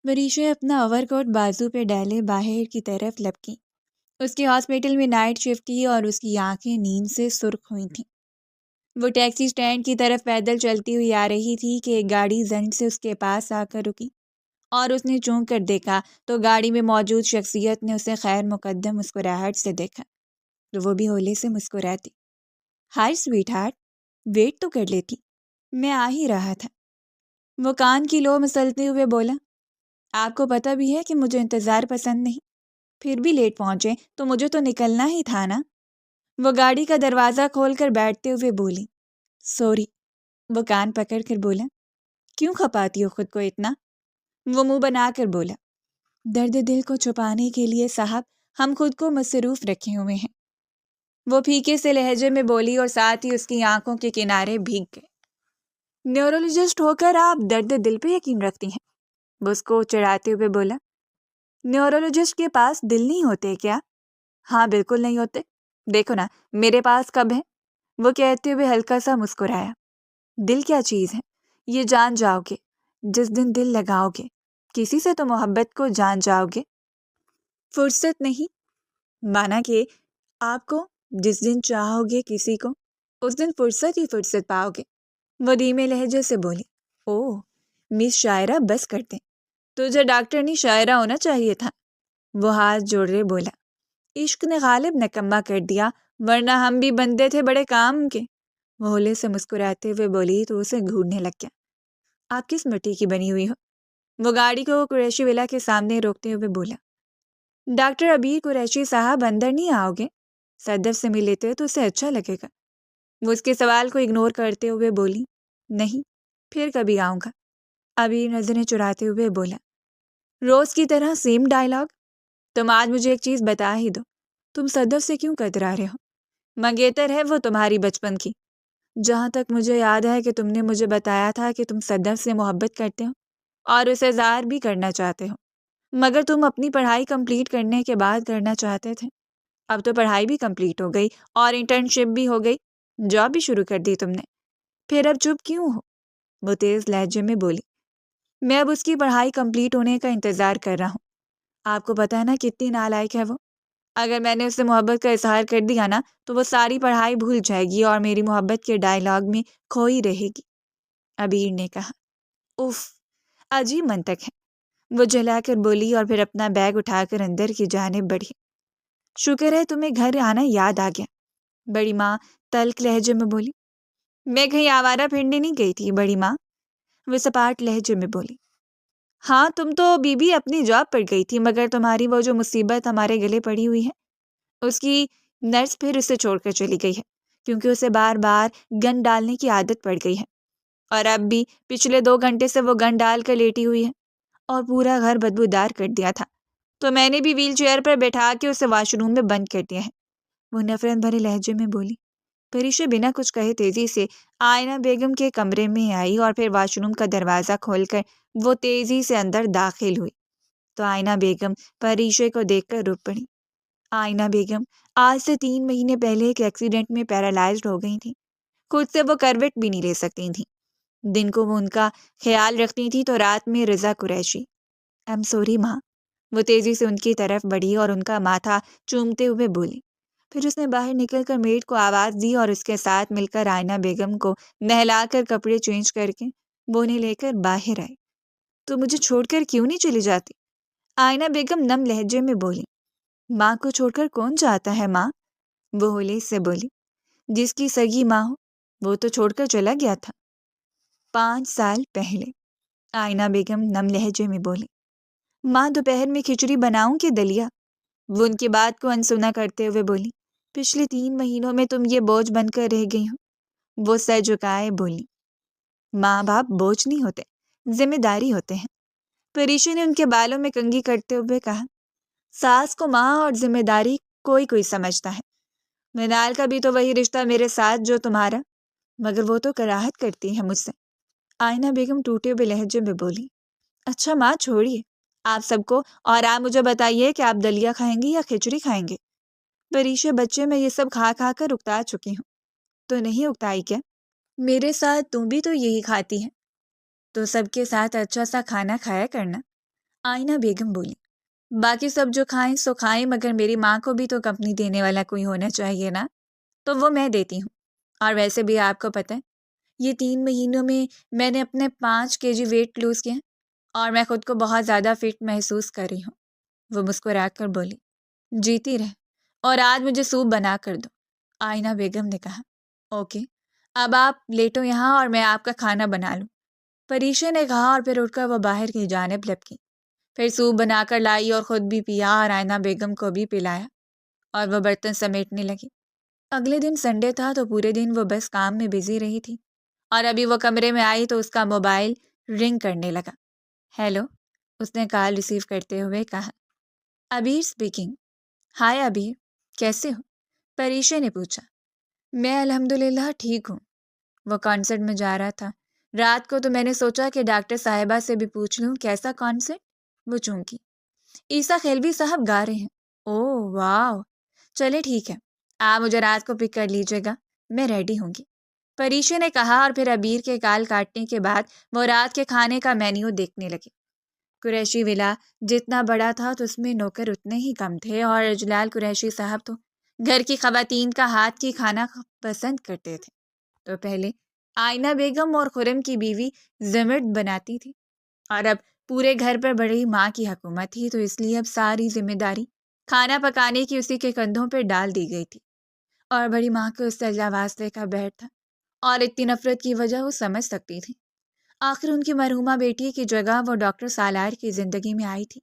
وریشا اپنا اوور کوٹ بازو پہ ڈالے باہر کی طرف لپکی۔ اس کی ہاسپٹل میں نائٹ شفٹ تھی اور اس کی آنکھیں نیند سے سرخ ہوئی تھیں۔ وہ ٹیکسی سٹینڈ کی طرف پیدل چلتی ہوئی آ رہی تھی کہ ایک گاڑی زنٹ سے اس کے پاس آ کر رکی اور اس نے چونک کر دیکھا تو گاڑی میں موجود شخصیت نے اسے خیر مقدم مسکراہٹ سے دیکھا تو وہ بھی ہولے سے مسکراتی۔ ہائی سویٹ ہارٹ، ویٹ تو کر لیتی، میں آ ہی رہا تھا۔ وہ کان کی لو مسلتے ہوئے بولا، آپ کو پتہ بھی ہے کہ مجھے انتظار پسند نہیں، پھر بھی لیٹ پہنچے تو مجھے تو نکلنا ہی تھا نا۔ وہ گاڑی کا دروازہ کھول کر بیٹھتے ہوئے بولی، سوری۔ وہ کان پکڑ کر بولا، کیوں کھپاتی ہو خود کو اتنا؟ وہ منہ بنا کر بولا، درد دل کو چھپانے کے لیے صاحب ہم خود کو مصروف رکھے ہوئے ہیں۔ وہ پھیکے سے لہجے میں بولی اور ساتھ ہی اس کی آنکھوں کے کنارے بھیگ گئے۔ نیورولوجسٹ ہو کر آپ درد دل پہ یقین رکھتی ہیں؟ وہ اس کو چڑھاتے ہوئے بولا، نیورولوجسٹ کے پاس دل نہیں ہوتے کیا؟ ہاں بالکل نہیں ہوتے، دیکھو نا میرے پاس کب ہے؟ وہ کہتے ہوئے ہلکا سا مسکرایا۔ دل کیا چیز ہے یہ جان جاؤ گے جس دن دل لگاؤ گے، کسی سے تو محبت کو جان جاؤ گے۔ فرصت نہیں، مانا کہ آپ کو جس دن چاہو گے کسی کو اس دن فرصت ہی فرصت پاؤ گے۔ وہ دھیمے لہجے سے بولی، اوہ مس شاعرہ بس کرتے، تجھے ڈاکٹر نہیں شاعرہ ہونا چاہیے تھا۔ وہ ہاتھ جوڑے بولا، عشق نے غالب نکمہ کر دیا، ورنہ ہم بھی بندے تھے بڑے کام کے۔ وہ ہولے سے مسکراتے ہوئے بولی تو اسے گھورنے لگ گیا۔ آپ کس مٹی کی بنی ہوئی ہو؟ وہ گاڑی کو قریشی ولا کے سامنے روکتے ہوئے بولا، ڈاکٹر ابیر قریشی صاحب اندر نہیں آؤ گے؟ صدف سے مل لیتے تو اسے اچھا لگے گا۔ وہ اس کے سوال کو اگنور کرتے ہوئے بولی، نہیں، پھر کبھی آؤں گا۔ ابیر نظریں چراتے ہوئے بولا، روز کی طرح سیم ڈائلاگ؟ تم آج مجھے ایک چیز بتا ہی دو، تم صدف سے کیوں کترا رہے ہو؟ منگیتر ہے وہ تمہاری بچپن کی، جہاں تک مجھے یاد ہے کہ تم نے مجھے بتایا تھا کہ تم صدف سے محبت کرتے ہو اور اسے ظاہر بھی کرنا چاہتے ہو، مگر تم اپنی پڑھائی کمپلیٹ کرنے کے بعد کرنا چاہتے تھے۔ اب تو پڑھائی بھی کمپلیٹ ہو گئی اور انٹرنشپ بھی ہو گئی، جاب بھی شروع کر دی تم نے، پھر اب چپ کیوں ہو؟ وہ تیز لہجے میں بولی، میں اب اس کی پڑھائی کمپلیٹ ہونے کا انتظار کر رہا ہوں۔ آپ کو پتہ ہے نا کتنی نالائق ہے وہ؟ اگر میں نے اس سے محبت کا اظہار کر دیا نا تو وہ ساری پڑھائی بھول جائے گی اور میری محبت کے ڈائلاگ میں کھوئی رہے گی۔ ابیر نے کہا، اف، عجیب منطق ہے۔ وہ جلا کر بولی اور پھر اپنا بیگ اٹھا کر اندر کی جانب بڑھی۔ شکر ہے تمہیں گھر آنا یاد آ گیا، بڑی ماں تلخ لہجے میں بولی۔ میں کہیں آوارہ پھرنے نہیں گئی تھی بڑی ماں، وہ سپاٹ لہجے میں بولی۔ ہاں تم تو بی اپنی جاب پر گئی تھی، مگر تمہاری وہ جو مصیبت ہمارے گلے پڑی ہوئی ہے اس کی نرس پھر اسے چھوڑ کر چلی گئی ہے، کیونکہ اسے بار بار گن ڈالنے کی عادت پڑ گئی ہے، اور اب بھی پچھلے 2 گھنٹے سے وہ گن ڈال کر لیٹی ہوئی ہے اور پورا گھر بدبودار کر دیا تھا، تو میں نے بھی ویل چیئر پر بیٹھا کے اسے واش روم میں بند کر دیا ہے۔ وہ نفرت بھرے لہجے میں بولی۔ پریشا بنا کچھ کہے تیزی سے آئینہ بیگم کے کمرے میں آئی اور پھر واش روم کا دروازہ کھول کر وہ تیزی سے اندر داخل ہوئی تو آئینہ بیگم پریشا کو دیکھ کر رک پڑی۔ آئینہ بیگم آج سے 3 مہینے پہلے ایک ایکسیڈنٹ میں پیرالائزڈ ہو گئی تھیں، خود سے وہ کروٹ بھی نہیں لے سکتی تھیں، دن کو وہ ان کا خیال رکھتی تھی تو رات میں رضا قریشی۔ ایم سوری ماں۔ وہ تیزی سے ان کی طرف بڑھی اور ان کا ماتھا چومتے ہوئے بولی، پھر اس نے باہر نکل کر میڈ کو آواز دی اور اس کے ساتھ مل کر آئینہ بیگم کو نہلا کر کپڑے چینج کر کے وہ انہیں لے کر باہر آئی۔ تو مجھے چھوڑ کر کیوں نہیں چلی جاتی؟ آئینہ بیگم نم لہجے میں بولی۔ ماں کو چھوڑ کر کون جاتا ہے ماں؟ وہ ہولے سے بولی، جس کی سگی ماں ہو وہ تو چھوڑ کر چلا گیا تھا 5 سال پہلے۔ آئینہ بیگم نم لہجے میں بولی۔ ماں دوپہر میں کھچڑی بناؤں کہ دلیا؟ وہ ان کی بات کو انسنا کرتے ہوئے بولی، پچھلے 3 مہینوں میں تم یہ بوجھ بن کر رہ گئی ہو۔ وہ سر جھکائے بولی، ماں باپ بوجھ نہیں ہوتے، ذمہ داری ہوتے ہیں۔ پریشا نے ان کے بالوں میں کنگھی کرتے ہوئے کہا، ساس کو ماں اور ذمہ داری کوئی سمجھتا ہے، منال کا بھی تو وہی رشتہ میرے ساتھ جو تمہارا، مگر وہ تو کراہت کرتی ہے مجھ سے۔ آئینہ بیگم ٹوٹے ہوئے لہجے میں بولی، اچھا ماں چھوڑیے آپ سب کو اور آپ مجھے بتائیے کہ آپ دلیا کھائیں گی یا کھچڑی کھائیں گے؟ پریشا بچے میں یہ سب کھا کھا کر اکتا چکی ہوں۔ تو نہیں اکتائی کیا؟ میرے ساتھ تم بھی تو یہی کھاتی ہے، تو سب کے ساتھ اچھا سا کھانا کھایا کرنا۔ آئینہ بیگم بولی۔ باقی سب جو کھائیں سو کھائیں، مگر میری ماں کو بھی تو کمپنی دینے والا کوئی ہونا چاہیے نا، تو وہ میں دیتی ہوں۔ اور ویسے بھی آپ کو پتہ ہے یہ 3 مہینوں میں نے اپنے 5 kg ویٹ لوز کیا اور میں خود کو بہت زیادہ فٹ محسوس کر رہی ہوں۔ وہ مسکرا کر بولی۔ جیتی رہ، اور آج مجھے سوپ بنا کر دو، آئینہ بیگم نے کہا۔ اوکے، اب آپ لیٹو یہاں اور میں آپ کا کھانا بنا لوں، پریشا نے کہا، اور پھر اٹھ کر وہ باہر کی جانب لپکی۔ پھر سوپ بنا کر لائی اور خود بھی پیا اور آئینہ بیگم کو بھی پلایا، اور وہ برتن سمیٹنے لگی۔ اگلے دن سنڈے تھا تو پورے دن وہ بس کام میں بزی رہی تھی، اور ابھی وہ کمرے میں آئی تو اس کا موبائل رنگ کرنے لگا۔ ہیلو، اس نے کال ریسیو کرتے ہوئے کہا۔ ابیر اسپیکنگ۔ ہائے ابیر، کیسے ہو؟ پریشا نے پوچھا۔ میں الحمدللہ ٹھیک ہوں۔ وہ کانسرٹ میں جا رہا تھا رات کو، تو میں نے سوچا کہ ڈاکٹر صاحبہ سے بھی پوچھ لوں کیسا کانسرٹ۔ وہ چونکی۔ عیسیٰ خیلوی صاحب گا رہے ہیں۔ اوہ واو، چلے ٹھیک ہے، آپ مجھے رات کو پک کر لیجیے گا، میں ریڈی ہوں گی، پریشا نے کہا، اور پھر ابیر کے کال کاٹنے کے بعد وہ رات کے کھانے کا مینیو دیکھنے لگی۔ قریشی ولا جتنا بڑا تھا تو اس میں نوکر اتنے ہی کم تھے، اور اجلال قریشی صاحب تو گھر کی خواتین کا ہاتھ کی کھانا پسند کرتے تھے۔ تو پہلے آئینہ بیگم اور خرم کی بیوی زمرد بناتی تھی، اور اب پورے گھر پر بڑی ماں کی حکومت تھی، تو اس لیے اب ساری ذمہ داری کھانا پکانے کی اسی کے کندھوں پہ ڈال دی گئی تھی، اور بڑی ماں کو اس سے اللہ واسطے کا بیٹھ تھا، اور اتنی نفرت کی وجہ وہ سمجھ سکتی تھی۔ آخر ان کی مرحومہ بیٹی کی جگہ وہ ڈاکٹر سالار کی زندگی میں آئی تھی۔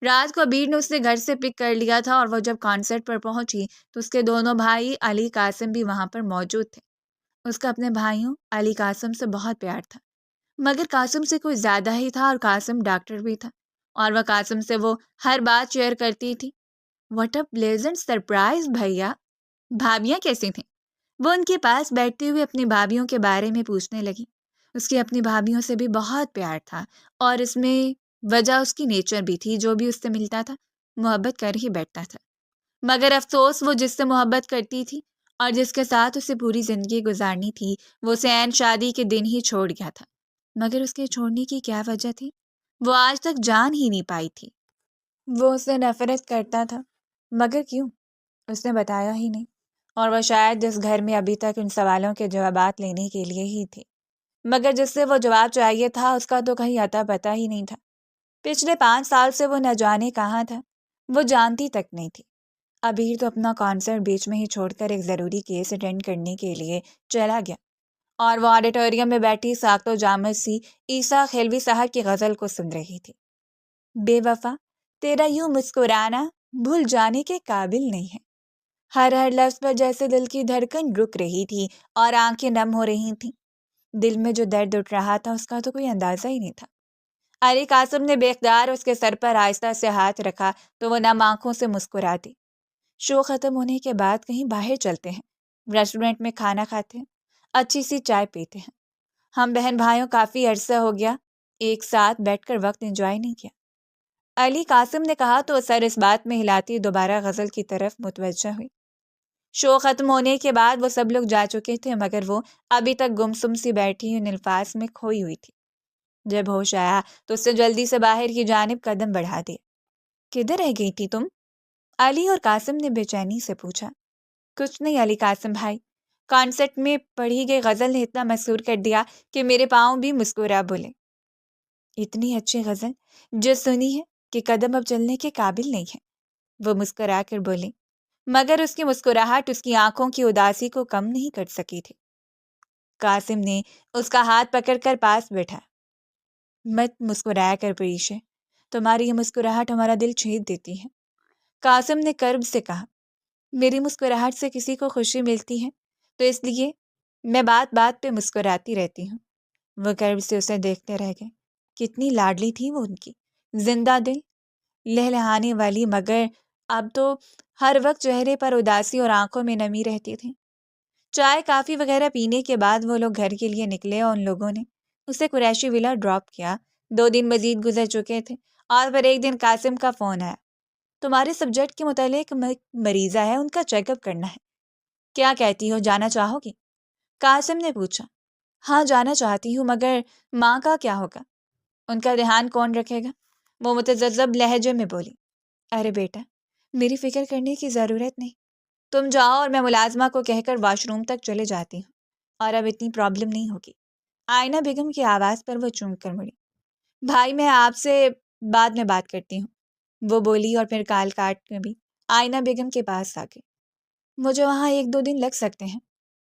رات کو ابیر نے اسے گھر سے پک کر لیا تھا، اور وہ جب کانسرٹ پر پہنچی تو اس کے دونوں بھائی علی قاسم بھی وہاں پر موجود تھے۔ اس کا اپنے بھائیوں علی قاسم سے بہت پیار تھا، مگر قاسم سے کوئی زیادہ ہی تھا، اور قاسم ڈاکٹر بھی تھا، اور وہ قاسم سے وہ ہر بات شیئر کرتی تھی۔ واٹ اے پلیزنٹ سرپرائز بھیا، بھابیاں کیسی تھیں؟ وہ ان کے پاس بیٹھتے ہوئے اپنی بھابیوں کے بارے میں پوچھنے لگی۔ اس کی اپنی بھابیوں سے بھی بہت پیار تھا، اور اس میں وجہ اس کی نیچر بھی تھی، جو بھی اس سے ملتا تھا محبت کر ہی بیٹھتا تھا، مگر افسوس وہ جس سے محبت کرتی تھی اور جس کے ساتھ اسے پوری زندگی گزارنی تھی، وہ اسے عین شادی کے دن ہی چھوڑ گیا تھا۔ مگر اس کے چھوڑنے کی کیا وجہ تھی، وہ آج تک جان ہی نہیں پائی تھی۔ وہ اس سے نفرت کرتا تھا، مگر کیوں، اس نے بتایا ہی نہیں، اور وہ شاید جس گھر میں ابھی تک ان سوالوں کے جوابات لینے کے لیے ہی تھی، مگر جس سے وہ جواب چاہیے تھا اس کا تو کہیں اتا پتہ ہی نہیں تھا۔ پچھلے 5 سال سے وہ نہ جانے کہاں تھا، وہ جانتی تک نہیں تھی۔ ابیر تو اپنا کانسرٹ بیچ میں ہی چھوڑ کر ایک ضروری کیس اٹینڈ کرنے کے لیے چلا گیا، اور وہ آڈیٹوریم میں بیٹھی ساکت و جامد سی عیسیٰ خیلوی صاحب کی غزل کو سن رہی تھی۔ بے وفا تیرا یوں مسکرانا بھول جانے کے قابل نہیں ہے، ہر لفظ پر جیسے دل کی دھڑکن رک رہی تھی اور آنکھیں نم ہو رہی تھیں۔ دل میں جو درد اٹھ رہا تھا اس کا تو کوئی اندازہ ہی نہیں تھا۔ علی قاسم نے بے اختیار اس کے سر پر آہستہ سے ہاتھ رکھا تو وہ نم آنکھوں سے مسکرا دی۔ شو ختم ہونے کے بعد کہیں باہر چلتے ہیں، ریسٹورنٹ میں کھانا کھاتے ہیں، اچھی سی چائے پیتے ہیں، ہم بہن بھائیوں کافی عرصہ ہو گیا ایک ساتھ بیٹھ کر وقت انجوائے نہیں کیا، علی قاسم نے کہا تو سر اس بات میں ہلاتی دوبارہ غزل کی طرف متوجہ ہوئی۔ شو ختم ہونے کے بعد وہ سب لوگ جا چکے تھے، مگر وہ ابھی تک گمسم سی بیٹھی ان الفاظ میں کھوئی ہوئی تھی۔ جب ہوش آیا تو اس سے جلدی سے باہر کی جانب قدم بڑھا دیا۔ کدھر رہ گئی تھی تم؟ علی اور قاسم نے بے چینی سے پوچھا۔ کچھ نہیں علی قاسم بھائی، کانسرٹ میں پڑھی گئی غزل نے اتنا مسحور کر دیا کہ میرے پاؤں بھی مسکرا بولے۔ اتنی اچھی غزل جو سنی ہے کہ قدم اب چلنے کے قابل نہیں ہے، وہ مسکرا کر بولی، مگر اس کی مسکراہٹ اس کی آنکھوں کی اداسی کو کم نہیں کر سکی تھی۔ قاسم نے اس کا ہاتھ پکڑ کر پاس بیٹھا۔ مت مسکرایا کر پریشے، تمہاری یہ مسکراہٹ ہمارا دل چھید دیتی ہے، قاسم نے کرب سے کہا۔ میری مسکراہٹ سے کسی کو خوشی ملتی ہے تو اس لیے میں بات بات پہ مسکراتی رہتی ہوں۔ وہ کرب سے اسے دیکھتے رہ گئے۔ کتنی لاڈلی تھی وہ ان کی، زندہ دل، لہلہانے والی، مگر اب تو ہر وقت چہرے پر اداسی اور آنکھوں میں نمی رہتی تھی۔ چائے کافی وغیرہ پینے کے بعد وہ لوگ گھر کے لیے نکلے اور ان لوگوں نے اسے قریشی ولا ڈراپ کیا۔ 2 دن مزید گزر چکے تھے اور پھر ایک دن قاسم کا فون آیا۔ تمہارے سبجیکٹ کے متعلق مریضہ ہے، ان کا چیک اپ کرنا ہے، کیا کہتی ہو، جانا چاہو گی؟ قاسم نے پوچھا۔ ہاں جانا چاہتی ہوں، مگر ماں کا کیا ہوگا، ان کا دھیان کون رکھے گا؟ وہ متذبذب لہجے میں بولی، ارے بیٹا، میری فکر کرنے کی ضرورت نہیں، تم جاؤ اور میں ملازمہ کو کہہ کر واش روم تک چلے جاتی ہوں، اور اب اتنی پرابلم نہیں ہوگی۔ آئینہ بیگم کی آواز پر وہ چونک کر مڑی۔ بھائی میں آپ سے بعد میں بات کرتی ہوں، وہ بولی، اور پھر کال کاٹ کے بھی آئینہ بیگم کے پاس آ گئی۔ مجھے وہاں 1-2 دن لگ سکتے ہیں،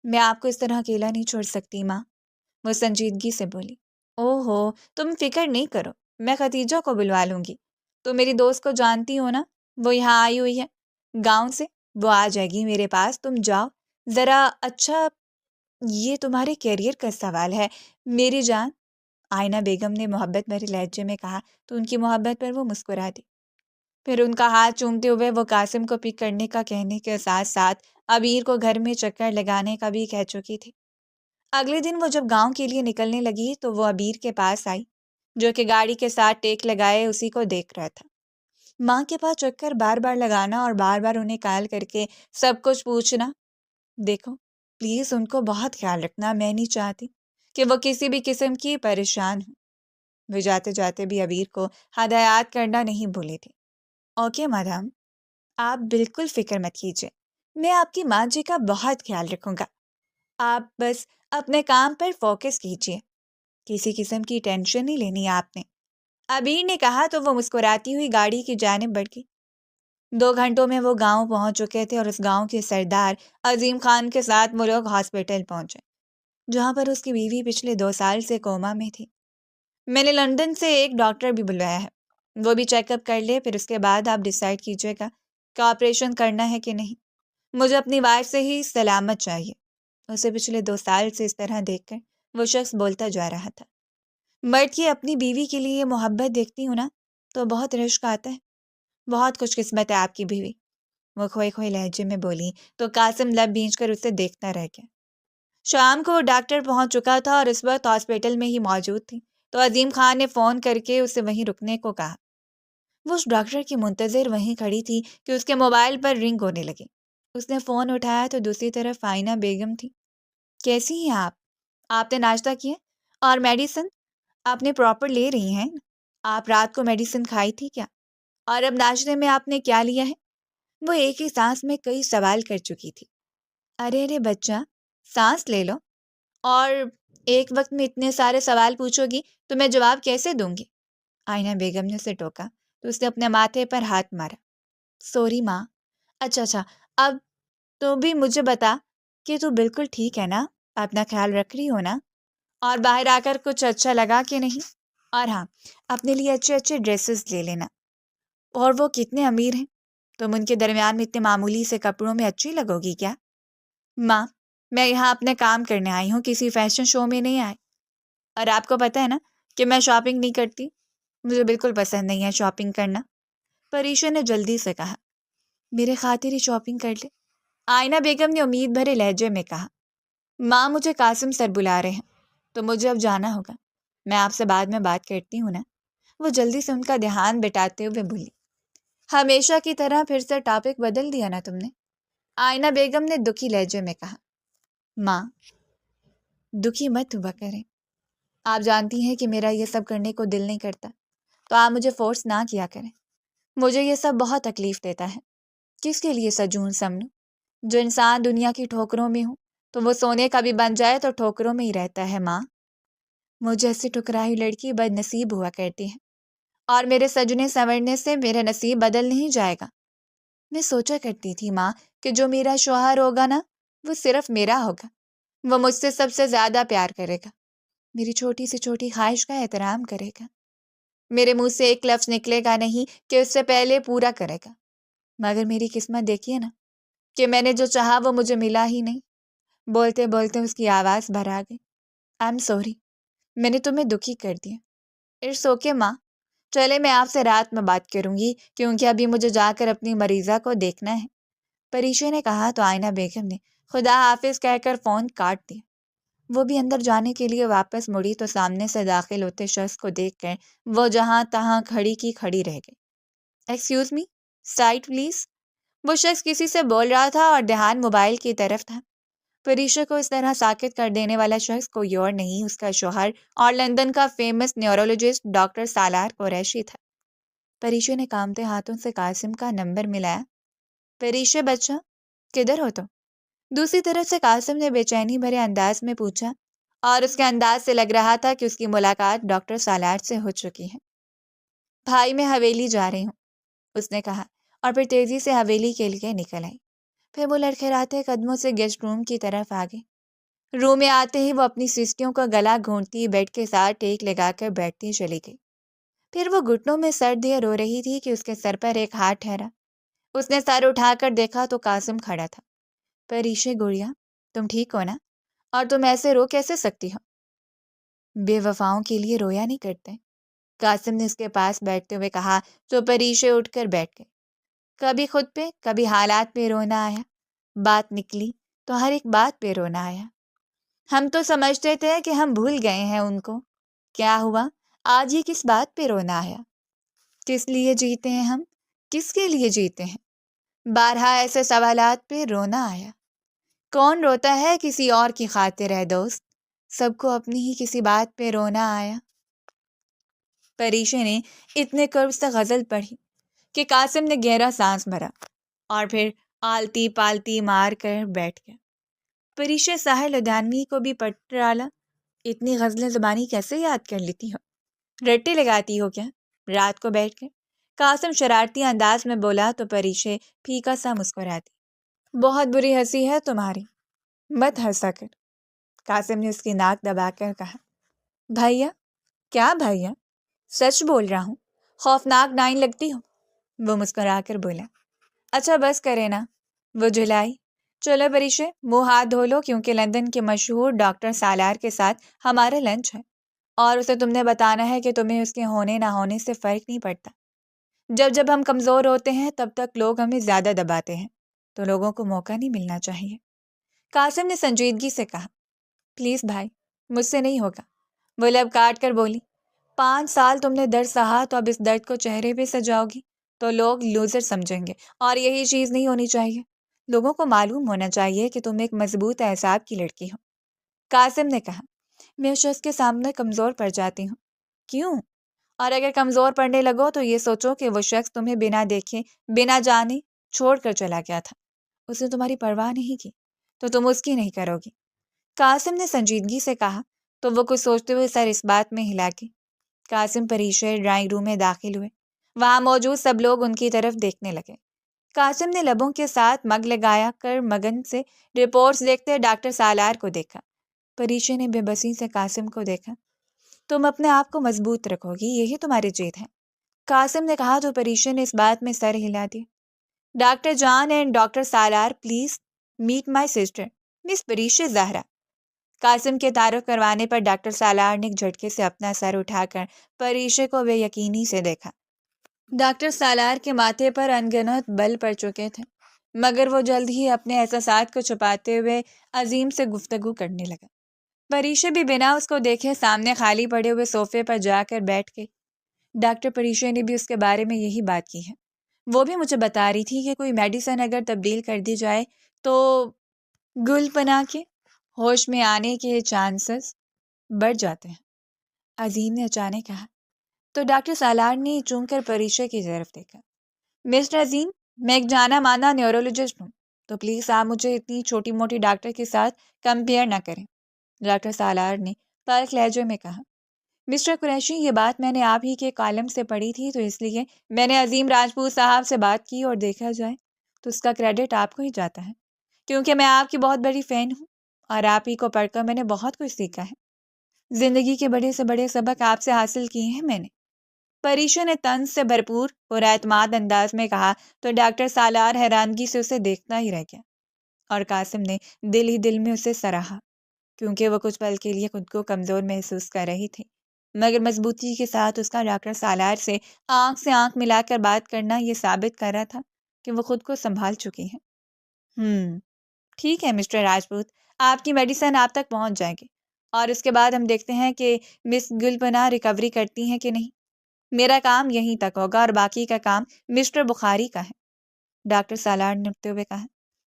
میں آپ کو اس طرح اکیلا نہیں چھوڑ سکتی ماں، وہ سنجیدگی سے بولی۔ او ہو، تم فکر نہیں کرو، میں ختیجہ کو بلوا لوں گی، تو میری دوست کو جانتی ہو نا، وہ یہاں آئی ہوئی ہے گاؤں سے، وہ آ جائے گی میرے پاس، تم جاؤ ذرا۔ اچھا، یہ تمہارے کیریئر کا سوال ہے میری جان، آئینہ بیگم نے محبت بھرے لہجے میں کہا تو ان کی محبت پر وہ مسکرا دی۔ پھر ان کا ہاتھ چومتے ہوئے وہ قاسم کو پک کرنے کا کہنے کے ساتھ ساتھ عبیر کو گھر میں چکر لگانے کا بھی کہہ چکی تھی۔ اگلے دن وہ جب گاؤں کے لیے نکلنے لگی تو وہ عبیر کے پاس آئی، جو کہ گاڑی کے ساتھ ٹیک لگائے اسی کو دیکھ رہا تھا۔ ماں کے پاس چکر بار بار لگانا اور بار بار انہیں کال کر کے سب کچھ پوچھنا، دیکھو پلیز ان کو بہت خیال رکھنا، میں نہیں چاہتی کہ وہ کسی بھی قسم کی پریشان ہوں۔ وہ جاتے جاتے بھی عبیر کو ہدایات کرنا نہیں بھولی تھی۔ اوکے میڈم، آپ بالکل فکر مت کیجیے، میں آپ کی ماں جی کا بہت خیال رکھوں گا، آپ بس اپنے کام پر فوکس کیجیے، کسی قسم کی ٹینشن نہیں لینی آپ نے، عبیر نے کہا تو وہ مسکراتی ہوئی گاڑی کی جانب بڑھ گئی۔ 2 گھنٹوں میں وہ گاؤں پہنچ چکے تھے اور اس گاؤں کے سردار عظیم خان کے ساتھ وہ لوگ ہاسپٹل پہنچے، جہاں پر اس کی بیوی پچھلے 2 سال سے کوما میں تھی۔ میں نے لندن سے ایک ڈاکٹر بھی بلایا ہے، وہ بھی چیک اپ کر لے، پھر اس کے بعد آپ ڈیسائیڈ کیجیے گا کہ آپریشن کرنا ہے کہ نہیں۔ مجھے اپنی وائف سے ہی سلامت چاہیے۔ اسے پچھلے 2 سال سے اس طرح دیکھ کر وہ شخص بولتا جا رہا تھا۔ مرد کی اپنی بیوی کے لیے محبت دیکھتی ہوں نا تو بہت رشک آتا ہے، بہت خوش قسمت ہے آپ کی بیوی، وہ کھوئے کھوئے لہجے میں بولی تو قاسم لب بھینچ کر اسے دیکھتا رہ گیا۔ شام کو ڈاکٹر پہنچ چکا تھا اور اس وقت ہاسپٹل میں ہی موجود تھی، تو عظیم خان نے فون کر کے اسے وہیں رکنے کو کہا۔ وہ اس ڈاکٹر کی منتظر وہیں کھڑی تھی کہ اس کے موبائل پر رنگ ہونے لگی۔ اس نے فون اٹھایا تو دوسری طرف آئینہ بیگم تھی۔ کیسی ہیں آپ نے ناشتہ کیا اور میڈیسن آپ نے پراپر لے رہی ہیں؟ آپ رات کو میڈیسن کھائی تھی کیا؟ اور اب ناشتے میں آپ نے کیا لیا ہے؟ وہ ایک ہی سانس میں کئی سوال کر چکی تھی۔ ارے بچہ، سانس لے لو، اور ایک وقت میں اتنے سارے سوال پوچھو گی تو میں جواب کیسے دوں گی؟ آئینہ بیگم نے اسے ٹوکا تو اس نے اپنے ماتھے پر ہاتھ مارا۔ سوری ماں۔ اچھا، اب تو بھی مجھے بتا کہ تو بالکل ٹھیک ہے نا، اپنا خیال رکھ رہی ہو نا، اور باہر آ کر کچھ اچھا لگا کہ نہیں؟ اور ہاں، اپنے لیے اچھے اچھے ڈریسز لے لینا۔ اور وہ کتنے امیر ہیں، تم ان کے درمیان میں اتنے معمولی سے کپڑوں میں اچھی لگو گی کیا؟ ماں، میں یہاں اپنے کام کرنے آئی ہوں، کسی فیشن شو میں نہیں آئی، اور آپ کو پتہ ہے نا کہ میں شاپنگ نہیں کرتی، مجھے بالکل پسند نہیں ہے شاپنگ کرنا، پریشا نے جلدی سے کہا۔ میرے خاطر ہی شاپنگ کر لے، آئینہ بیگم نے امید بھرے لہجے میں کہا۔ ماں، مجھے قاسم سر بلا رہے ہیں تو مجھے اب جانا ہوگا، میں آپ سے بعد میں بات کرتی ہوں نا، وہ جلدی سے ان کا دھیان بٹاتے ہوئے بولی۔ ہمیشہ کی طرح پھر سے ٹاپک بدل دیا نا تم نے، آئینہ بیگم نے دکھی لہجے میں کہا۔ ماں، دکھی مت ہوا کریں، آپ جانتی ہیں کہ میرا یہ سب کرنے کو دل نہیں کرتا، تو آپ مجھے فورس نہ کیا کریں، مجھے یہ سب بہت تکلیف دیتا ہے۔ کس کے لیے سجون سمنوں؟ جو انسان دنیا کی ٹھوکروں میں ہو تو وہ سونے کا بھی بن جائے تو ٹھوکروں میں ہی رہتا ہے ماں۔ مجھے ایسی ٹھکرائی لڑکی بد نصیب ہوا کرتی ہے، اور میرے سجنے سنورنے سے میرا نصیب بدل نہیں جائے گا۔ میں سوچا کرتی تھی ماں کہ جو میرا شوہر ہوگا نا، وہ صرف میرا ہوگا، وہ مجھ سے سب سے زیادہ پیار کرے گا، میری چھوٹی سی چھوٹی خواہش کا احترام کرے گا، میرے منہ سے ایک لفظ نکلے گا نہیں کہ اس سے پہلے پورا کرے گا۔ مگر میری قسمت دیکھیے نا کہ میں نے جو چاہا وہ مجھے ملا ہی نہیں۔ بولتے بولتے اس کی آواز بھر آ گئی۔ آئی ایم سوری، میں نے تمہیں دکھی کر دیا۔ اٹس اوکے ماں، چلے میں آپ سے رات میں بات کروں گی کیونکہ ابھی مجھے جا کر اپنی مریضہ کو دیکھنا ہے، پریشا نے کہا تو آئینہ بیگم نے خدا حافظ کہہ کر فون کاٹ دیا۔ وہ بھی اندر جانے کے لیے واپس مڑی تو سامنے سے داخل ہوتے شخص کو دیکھ کر وہ جہاں تہاں کھڑی کی کھڑی رہ گئی۔ Excuse me, side please. وہ شخص کسی سے بول رہا تھا اور دھیان موبائل کی طرف تھا۔ پریشا کو اس طرح ساکت کر دینے والا شخص کوئی اور نہیں، اس کا شوہر اور لندن کا فیمس نیورولوجسٹ ڈاکٹر سالار قریشی تھا۔ پریشے نے کانپتے ہاتھوں سے قاسم کا نمبر ملایا۔ پریشے بچہ، کدھر ہو تم؟ دوسری طرف سے قاسم نے بے چینی بھرے انداز میں پوچھا، اور اس کے انداز سے لگ رہا تھا کہ اس کی ملاقات ڈاکٹر سالار سے ہو چکی ہے۔ بھائی میں حویلی جا رہی ہوں، اس نے کہا، اور پھر تیزی سے حویلی کے لیے نکل آئی۔ پھر وہ لڑکھڑاتے قدموں سے گیسٹ روم کی طرف آ گئی۔ روم میں آتے ہی وہ اپنی سسٹیوں کا گلا گھونٹتی بیڈ کے ساتھ ٹیک لگا کر بیٹھتی چلی گئی۔ پھر وہ گھٹنوں میں سر دیے رو رہی تھی کہ اس کے سر پر ایک ہاتھ ٹھہرا۔ اس نے سر اٹھا کر دیکھا تو قاسم کھڑا تھا۔ پریشے گڑیا، تم ٹھیک ہو نا؟ اور تم ایسے رو کیسے سکتی ہو؟ بے وفاؤں کے لیے رویا نہیں کرتے، قاسم نے اس کے پاس بیٹھتے ہوئے کہا تو پریشے اٹھ کر بیٹھ گئے۔ کبھی خود پہ، کبھی حالات پہ رونا آیا۔ بات نکلی تو ہر ایک بات پہ رونا آیا۔ ہم تو سمجھتے تھے کہ ہم بھول گئے ہیں ان کو، کیا ہوا آج یہ کس بات پہ رونا آیا؟ کس لیے جیتے ہیں ہم، کس کے لیے جیتے ہیں؟ بارہا ایسے سوالات پہ رونا آیا۔ کون روتا ہے کسی اور کی خاطر ہے دوست، سب کو اپنی ہی کسی بات پہ رونا آیا۔ پریشے نے اتنے قرب سے غزل پڑھی کہ قاسم نے گہرا سانس بھرا اور پھر آلتی پالتی مار کر بیٹھ گیا۔ پریشے ساحل لدھیانوی کو بھی پڑھ ڈالا۔ اتنی غزلیں زبانی کیسے یاد کر لیتی ہو؟ رٹے لگاتی ہو کیا رات کو بیٹھ کے؟ قاسم شرارتی انداز میں بولا تو پریشے پھیکا سا مسکراتی۔ بہت بری ہنسی ہے تمہاری، مت ہنسا کر، قاسم نے اس کی ناک دبا کر کہا۔ بھیا؟ کیا بھیا؟ سچ بول رہا ہوں، خوفناک ڈائن لگتی ہو، وہ مسکرا کر بولا۔ اچھا بس کرے نا، وہ جھلائی۔ چلو پریشے، منہ ہاتھ دھو لو کیونکہ لندن کے مشہور ڈاکٹر سالار کے ساتھ ہمارا لنچ ہے، اور اسے تم نے بتانا ہے کہ تمہیں اس کے ہونے نہ ہونے سے فرق نہیں پڑتا۔ جب جب ہم کمزور ہوتے ہیں تب تک لوگ ہمیں زیادہ دباتے ہیں، تو لوگوں کو موقع نہیں ملنا چاہیے۔ قاسم نے سنجیدگی سے کہا۔ پلیز بھائی، مجھ سے نہیں ہوگا، وہ لب کاٹ کر بولی۔ 5 سال تم نے درد سہا تو اب اس درد کو چہرے پہ سجاؤ گی تو لوگ لوزر سمجھیں گے، اور یہی چیز نہیں ہونی چاہیے۔ لوگوں کو معلوم ہونا چاہیے کہ تم ایک مضبوط اعصاب کی لڑکی ہو۔ قاسم نے کہا، میں اس شخص کے سامنے کمزور پڑ جاتی ہوں۔ کیوں؟ اور اگر کمزور پڑنے لگو تو یہ سوچو کہ وہ شخص تمہیں بنا دیکھے، بنا جانے چھوڑ کر چلا گیا تھا، اس نے تمہاری پرواہ نہیں کی تو تم اس کی نہیں کرو گی۔ قاسم نے سنجیدگی سے کہا تو وہ کچھ سوچتے ہوئے سر اس بات میں ہلا کے۔ قاسم پریشے ڈرائنگ روم میں داخل ہوئے۔ وہاں موجود سب لوگ ان کی طرف دیکھنے لگے۔ قاسم نے لبوں کے ساتھ مگ لگایا کر مگن سے رپورٹس دیکھتے ڈاکٹر سالار کو دیکھا۔ پریشے نے بے بسی سے قاسم کو دیکھا۔ تم اپنے آپ کو مضبوط رکھو گی، یہی تمہاری جیت ہے، قاسم نے کہا تو پریشے نے اس بات میں سر ہلا دیا۔ Doctor John and doctor Salar, please meet my sister miss Parishay Zahra. Qasim کے تعارف کروانے پر ڈاکٹر سالار نے ایک جھٹکے سے اپنا سر اٹھا کر پریشے کو بے یقینی سے دیکھا۔ ڈاکٹر سالار کے ماتھے پر انگنت بل پڑ چکے تھے، مگر وہ جلد ہی اپنے احساسات کو چھپاتے ہوئے عظیم سے گفتگو کرنے لگا۔ پریشے بھی بنا اس کو دیکھے سامنے خالی پڑے ہوئے صوفے پر جا کر بیٹھ گئی۔ ڈاکٹر پریشے نے بھی اس کے بارے میں یہی بات کی ہے۔ وہ بھی مجھے بتا رہی تھی کہ کوئی میڈیسن اگر تبدیل کر دی جائے تو گل پناہ کے ہوش میں آنے کے چانسز بڑھ جاتے ہیں، عظیم نے اچانک کہا۔ تو ڈاکٹر سالار نے چونک کر پریشے کی طرف دیکھا۔ مسٹر عظیم، میں ایک جانا مانا نیورولوجسٹ ہوں، تو پلیز آپ مجھے اتنی چھوٹی موٹی ڈاکٹر کے ساتھ کمپیئر نہ کریں، ڈاکٹر سالار نے تلخ لہجے میں کہا۔ مسٹر قریشی، یہ بات میں نے آپ ہی کے کالم سے پڑھی تھی، تو اس لیے میں نے عظیم راجپوت صاحب سے بات کی، اور دیکھا جائے تو اس کا کریڈٹ آپ کو ہی جاتا ہے، کیونکہ میں آپ کی بہت بڑی فین ہوں، اور آپ ہی کو پڑھ کر میں نے بہت کچھ سیکھا ہے۔ زندگی کے بڑے سے بڑے سبق آپ سے حاصل کیے ہیں میں نے، پریشے نے طنز سے بھرپور اور اعتماد انداز میں کہا تو ڈاکٹر سالار حیرانگی سے اسے دیکھتا ہی رہ گیا، اور قاسم نے دل ہی دل میں اسے سراہا، کیونکہ وہ کچھ پل کے لیے خود کو کمزور محسوس کر رہی تھی، مگر مضبوطی کے ساتھ اس کا ڈاکٹر سالار سے آنکھ ملا کر بات کرنا یہ ثابت کر رہا تھا کہ وہ خود کو سنبھال چکی ہے۔ ٹھیک ہے مسٹر راجپوت، آپ کی میڈیسن آپ تک پہنچ جائے گی، اور اس کے بعد ہم دیکھتے ہیں کہ مس گلپناہ ریکوری کرتی ہیں کہ نہیں۔ میرا کام یہیں تک ہوگا، اور باقی کا کام مسٹر بخاری کا ہے، ڈاکٹر سالار نے اٹھتے ہوئے کہا۔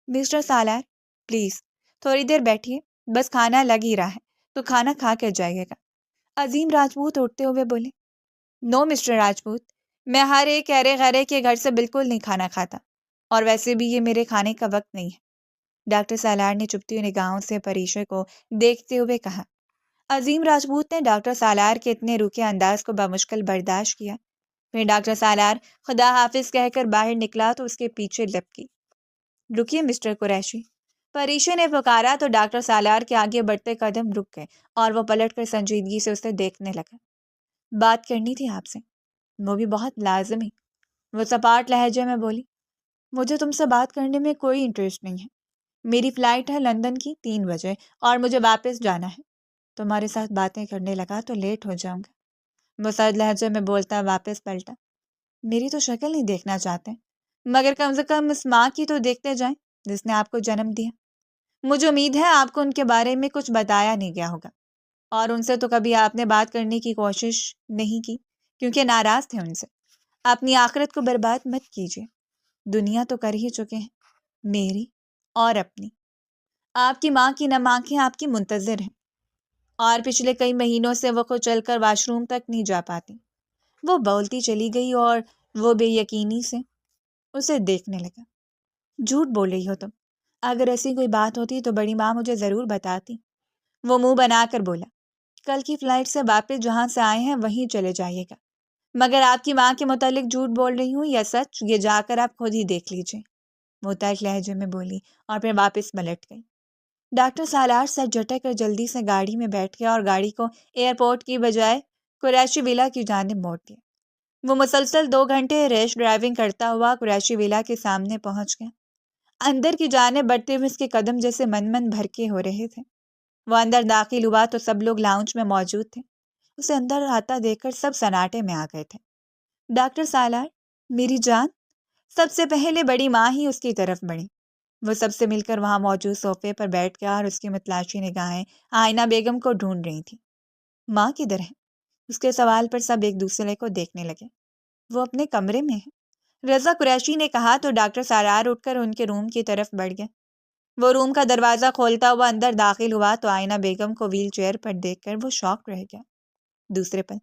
مسٹر سالار پلیز تھوڑی دیر بیٹھیے، بس کھانا لگ ہی رہا ہے تو کھانا کھا کر جائیے گا، عظیم راجپوت اٹھتے ہوئے بولے۔ نو مسٹر راجپوت، میں ہر ایک ایرے غیرے کے گھر سے بالکل نہیں کھانا کھاتا، اور ویسے بھی یہ میرے کھانے کا وقت نہیں ہے۔ ڈاکٹر سالار نے چپتی ہوئی نگاہوں سے پریشے کو دیکھتے ہوئے کہا۔ عظیم راجپوت نے ڈاکٹر سالار کے اتنے روکھے انداز کو بمشکل برداشت کیا۔ پھر ڈاکٹر سالار خدا حافظ کہہ کر باہر نکلا تو اس کے پیچھے لپکی۔ رکیے مسٹر قریشی، پریشے نے پکارا تو ڈاکٹر سالار کے آگے بڑھتے قدم رک گئے اور وہ پلٹ کر سنجیدگی سے اسے دیکھنے لگا۔ بات کرنی تھی آپ سے، وہ بھی بہت لازمی۔ وہ سپاٹ لہجے میں بولی، مجھے تم سے بات کرنے میں کوئی انٹرسٹ نہیں ہے۔ میری فلائٹ ہے لندن کی 3 بجے اور مجھے واپس جانا ہے۔ تمہارے ساتھ باتیں کرنے لگا تو لیٹ ہو جاؤں گا۔ وہ سرد لہجے میں بولتا واپس پلٹا۔ میری تو شکل نہیں دیکھنا چاہتے، مگر کم سے کم اس ماں کی تو دیکھتے جائیں جس نے آپ کو جنم دیا۔ مجھے امید ہے آپ کو ان کے بارے میں کچھ بتایا نہیں گیا ہوگا، اور ان سے تو کبھی آپ نے بات کرنے کی کوشش نہیں کی کیونکہ ناراض تھے ان سے۔ اپنی آخرت کو برباد مت کیجیے، دنیا تو کر ہی چکے ہیں، میری اور اپنی۔ آپ کی ماں کی نم آنکھیں آپ کی منتظر ہیں، اور پچھلے کئی مہینوں سے وہ خود چل کر واش روم تک نہیں جا پاتی۔ وہ بولتی چلی گئی اور وہ بے یقینی سے اسے دیکھنے لگا۔ جھوٹ بول رہی ہو تم، اگر ایسی کوئی بات ہوتی تو بڑی ماں مجھے ضرور بتاتی۔ وہ منہ بنا کر بولا، کل کی فلائٹ سے واپس جہاں سے آئے ہیں وہیں چلے جائیے گا، مگر آپ کی ماں کے متعلق جھوٹ بول رہی ہوں یا سچ، یہ جا کر آپ خود ہی دیکھ لیجیے، وہ تلخ لہجے میں بولی اور پھر واپس پلٹ گئی۔ ڈاکٹر سالار سر جھٹک کر جلدی سے گاڑی میں بیٹھ گیا اور گاڑی کو ایئرپورٹ کی بجائے قریشی ولا کی جانب موڑ دیا۔ وہ مسلسل 2 گھنٹے ریش ڈرائیونگ کرتا ہوا قریشی ولا کے سامنے پہنچ گیا۔ اندر کی جانب بڑھتے ہوئے اس کے قدم جیسے من بھرکے ہو رہے تھے۔ وہ اندر داخل ہوا تو سب لوگ لاؤنج میں موجود تھے۔ اسے اندر آتا دیکھ کر سب سناٹے میں آ گئے تھے۔ ڈاکٹر سالار، میری جان، سب سے پہلے بڑی ماں ہی اس کی طرف بڑھی۔ وہ سب سے مل کر وہاں موجود صوفے پر بیٹھ گیا اور اس کی متلاشی نگاہیں آئینہ بیگم کو ڈھونڈ رہی تھی۔ ماں کدھر ہے؟ اس کے سوال پر سب ایک دوسرے کو دیکھنے لگے۔ وہ اپنے کمرے میں ہے، رضا قریشی نے کہا تو ڈاکٹر سالار اٹھ کر ان کے روم کی طرف بڑھ گئے۔ وہ روم کا دروازہ کھولتا ہوا اندر داخل ہوا تو آئینہ بیگم کو ویل چیئر پر دیکھ کر وہ شاک رہ گیا۔ دوسرے پل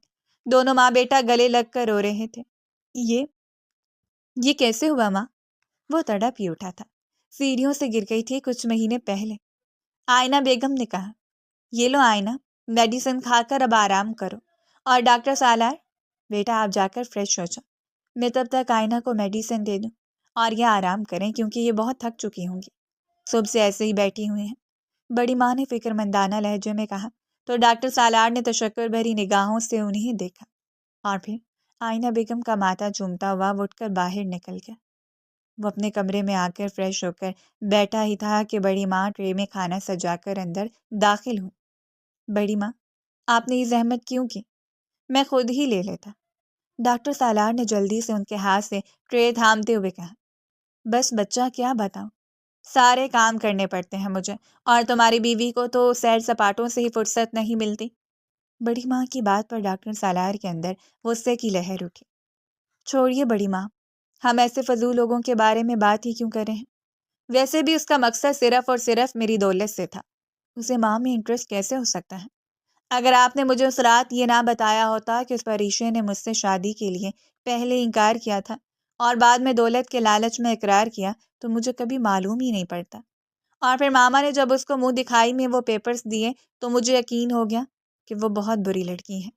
دونوں ماں بیٹا گلے لگ کر رو رہے تھے۔ یہ کیسے ہوا ماں؟ وہ تڑپ ہی اٹھا تھا، سیڑھیوں سے گر گئی تھی کچھ مہینے پہلے۔ آئینہ بیگم نے کہا، یہ لو آئینہ، میڈیسن کھا کر اب آرام کرو، اور ڈاکٹر سالار بیٹا آپ جا کر فریش ہو جاؤ، میں تب تک آئینہ کو میڈیسن دے دوں اور یہ آرام کریں کیونکہ یہ بہت تھک چکی ہوں گی، صبح سے ایسے ہی بیٹھی ہوئی ہیں، بڑی ماں نے فکر مندانہ لہجے میں کہا تو ڈاکٹر سالار نے تشکر بھری نگاہوں سے انہیں دیکھا، اور پھر آئینہ بیگم کا ماتھا چومتا ہوا وہ اٹھ کر باہر نکل گیا۔ وہ اپنے کمرے میں آ کر فریش ہو کر بیٹھا ہی تھا کہ بڑی ماں ٹرے میں کھانا سجا کر اندر داخل ہوں۔ بڑی ماں، آپ نے یہ زحمت کیوں کی؟ میں خود ہی لے لیتا، ڈاکٹر سالار نے جلدی سے ان کے ہاتھ سے ٹرے تھامتے ہوئے کہا۔ بس بچہ کیا بتاؤں، سارے کام کرنے پڑتے ہیں مجھے، اور تمہاری بیوی کو تو سیر سپاٹوں سے ہی فرصت نہیں ملتی۔ بڑی ماں کی بات پر ڈاکٹر سالار کے اندر غصے کی لہر اٹھی۔ چھوڑیے بڑی ماں، ہم ایسے فضول لوگوں کے بارے میں بات ہی کیوں کریں ہیں؟ ویسے بھی اس کا مقصد صرف اور صرف میری دولت سے تھا، اسے ماں میں انٹرسٹ کیسے ہو سکتا ہے؟ اگر آپ نے مجھے اس رات یہ نہ بتایا ہوتا کہ اس پریشے نے مجھ سے شادی کے لیے پہلے انکار کیا تھا اور بعد میں دولت کے لالچ میں اقرار کیا تو مجھے کبھی معلوم ہی نہیں پڑتا، اور پھر ماما نے جب اس کو منہ دکھائی میں وہ پیپرز دیے تو مجھے یقین ہو گیا کہ وہ بہت بری لڑکی ہے۔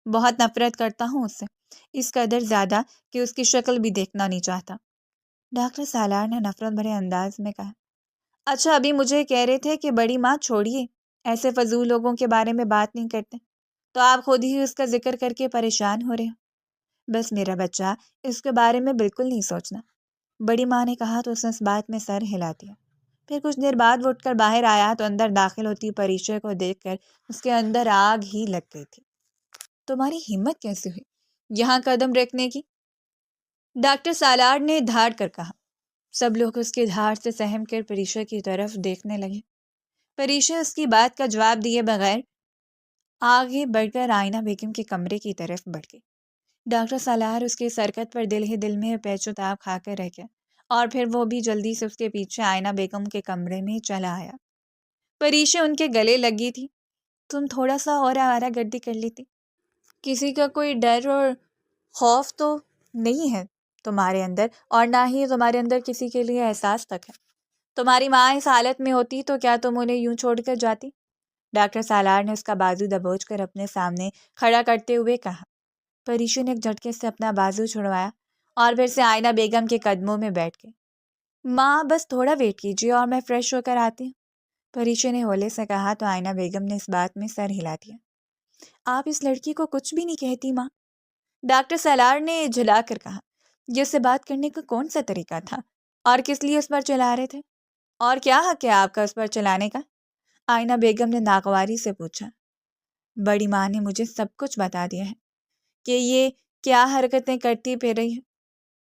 بہت نفرت کرتا ہوں اس سے، اس قدر زیادہ کہ اس کی شکل بھی دیکھنا نہیں چاہتا، ڈاکٹر سالار نے نفرت بھرے انداز میں کہا۔ اچھا، ابھی مجھے کہہ رہے تھے کہ بڑی ماں چھوڑیے، ایسے فضول لوگوں کے بارے میں بات نہیں کرتے، تو آپ خود ہی اس کا ذکر کر کے پریشان ہو رہے ہو۔ بس میرا بچہ، اس کے بارے میں بالکل نہیں سوچنا، بڑی ماں نے کہا تو اس نے اس بات میں سر ہلا دیا۔ پھر کچھ دیر بعد وہ اٹھ کر باہر آیا تو اندر داخل ہوتی پریشے کو دیکھ کر اس کے اندر آگ ہی لگ گئی تھی۔ تمہاری ہمت کیسے ہوئی یہاں قدم رکھنے کی؟ ڈاکٹر سالار نے دھاڑ کر کہا۔ سب لوگ اس کی دھاڑ سے سہم کر پریشا کی طرف دیکھنے لگے۔ پریشا اس کی بات کا جواب دیے بغیر آگے بڑھ کر آئینہ بیگم کے کمرے کی طرف بڑھ گئی۔ ڈاکٹر سالار اس کی اس حرکت پر دل ہی دل میں پیچ و تاب کھا کر رہ گیا، اور پھر وہ بھی جلدی سے اس کے پیچھے آئینہ بیگم کے کمرے میں چلا آیا۔ پریشا ان کے گلے لگی تھی۔ تم تھوڑا سا اور آوارہ گردی کر لیتی، کسی کا کوئی ڈر اور خوف تو نہیں ہے تمہارے اندر، اور نہ ہی تمہارے اندر کسی کے لیے احساس تک ہے۔ تمہاری ماں اس حالت میں ہوتی تو کیا تم انہیں یوں چھوڑ کر جاتی؟ ڈاکٹر سالار نے اس کا بازو دبوچ کر اپنے سامنے کھڑا کرتے ہوئے کہا۔ پریشو نے ایک جھٹکے سے اپنا بازو چھڑوایا اور پھر سے آئینہ بیگم کے قدموں میں بیٹھ گئی۔ ماں بس تھوڑا ویٹ کیجیے اور میں فریش ہو کر آتی ہوں، پریشو نے ہولے سے کہا تو آئینہ بیگم نے اس بات میں سر ہلا دیا۔ آپ اس لڑکی کو کچھ بھی نہیں کہتی ماں؟ ڈاکٹر سالار نے جھلا کر کہا۔ یہ اس سے بات کرنے کا کون سا طریقہ تھا؟ اور کس لیے اس پر چلا رہے تھے؟ اور کیا حق ہے آپ کا اس پر چلانے کا؟ آئینہ بیگم نے ناگواری سے پوچھا۔ بڑی ماں نے مجھے سب کچھ بتا دیا ہے کہ یہ کیا حرکتیں کرتی پھر رہی ہے۔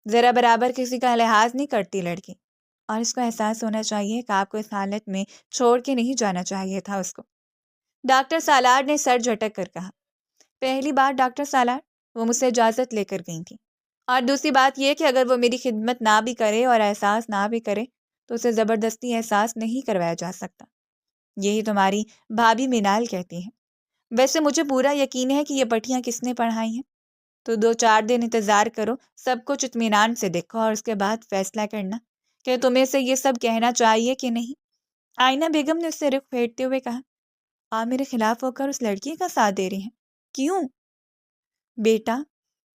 ذرا برابر کسی کا لحاظ نہیں کرتی لڑکی، اور اس کو احساس ہونا چاہیے کہ آپ کو اس حالت میں چھوڑ کے نہیں جانا چاہیے تھا اس کو۔ ڈاکٹر سالار نے سر جھٹک کر کہا۔ پہلی بار ڈاکٹر سالار، وہ مجھ سے اجازت لے کر گئی تھی، اور دوسری بات یہ کہ اگر وہ میری خدمت نہ بھی کرے اور احساس نہ بھی کرے تو اسے زبردستی احساس نہیں کروایا جا سکتا۔ یہی تمہاری بھابھی مینال کہتی ہے۔ ویسے مجھے پورا یقین ہے کہ یہ پٹھیاں کس نے پڑھائی ہیں، تو 2-4 دن انتظار کرو، سب کچھ اطمینان سے دیکھو اور اس کے بعد فیصلہ کرنا کہ تمہیں سے یہ سب کہنا چاہیے کہ نہیں۔ آئینہ بیگم نے اس سے رخ پھیرتے ہوئے کہا۔ آپ میرے خلاف ہو کر اس لڑکی کا ساتھ دے رہی ہیں، کیوں؟ بیٹا،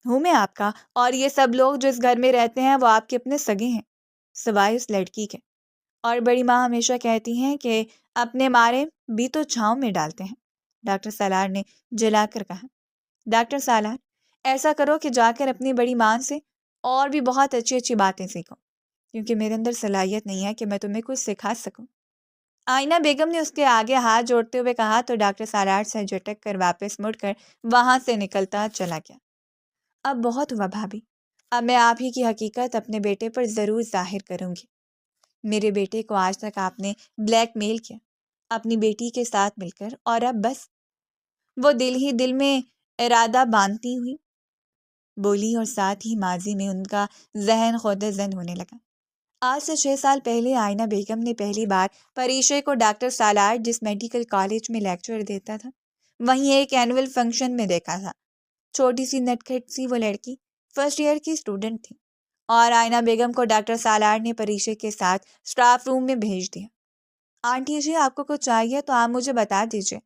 ہوں میں آپ کا، اور یہ سب لوگ جو اس گھر میں رہتے ہیں وہ آپ کے اپنے سگے ہیں، سوائے اس لڑکی کے۔ اور بڑی ماں ہمیشہ کہتی ہیں کہ اپنے مارے بھی تو چھاؤں میں ڈالتے ہیں، ڈاکٹر سالار نے جلا کر کہا۔ ڈاکٹر سالار، ایسا کرو کہ جا کر اپنی بڑی ماں سے اور بھی بہت اچھی اچھی باتیں سیکھو، کیونکہ میرے اندر صلاحیت نہیں ہے کہ میں تمہیں کچھ سکھا سکوں۔ آئینہ بیگم نے اس کے آگے ہاتھ جوڑتے ہوئے کہا تو ڈاکٹر سالار سے جھٹک کر واپس مڑ کر وہاں سے نکلتا چلا گیا۔ اب بہت ہوا بھابھی، اب میں آپ ہی کی حقیقت اپنے بیٹے پر ضرور ظاہر کروں گی۔ میرے بیٹے کو آج تک آپ نے بلیک میل کیا اپنی بیٹی کے ساتھ مل کر، اور اب بس وہ دل ہی دل میں ارادہ باندھتی ہوئی بولی، اور ساتھ ہی ماضی میں ان کا ذہن خود ذہن ہونے لگا۔ آج سے 6 سال پہلے آئینہ بیگم نے پہلی بار پریشے کو ڈاکٹر سالار جس میڈیکل کالج میں لیکچر دیتا تھا وہیں ایک اینول فنکشن میں دیکھا تھا۔ چھوٹی سی نٹکھٹ سی وہ لڑکی فرسٹ ایئر کی اسٹوڈنٹ تھی، اور آئینہ بیگم کو ڈاکٹر سالار نے پریشے کے ساتھ اسٹاف روم میں بھیج دیا۔ آنٹی جی، آپ کو کچھ چاہیے تو آپ مجھے بتا دیجیے،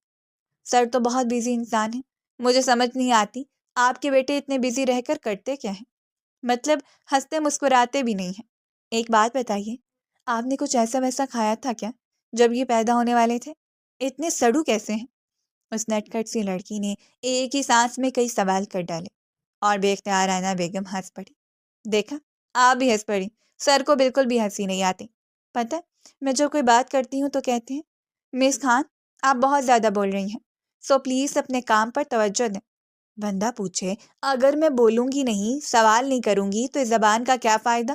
سر تو بہت بیزی انسان ہے، مجھے سمجھ نہیں آتی آپ کے بیٹے اتنے بیزی رہ کر کرتے کیا ہیں، مطلب ہنستے مسکراتے بھی نہیں ہیں۔ ایک بات بتائیے، آپ نے کچھ ایسا ویسا کھایا تھا کیا جب یہ پیدا ہونے والے تھے؟ اتنے سڑو کیسے ہیں؟ اس نٹکھٹ سی لڑکی نے ایک ہی سانس میں کئی سوال کر ڈالے، اور بے اختیار آئینہ بیگم ہنس پڑی۔ دیکھا، آپ بھی ہنس پڑی، سر کو بالکل بھی ہنسی نہیں آتی۔ پتہ میں جب کوئی بات کرتی ہوں تو کہتے ہیں مس خان آپ بہت زیادہ بول رہی ہیں، سو پلیز اپنے کام پر توجہ دیں۔ بندہ پوچھے اگر میں بولوں گی نہیں، سوال نہیں کروں گی تو اس زبان کا کیا فائدہ؟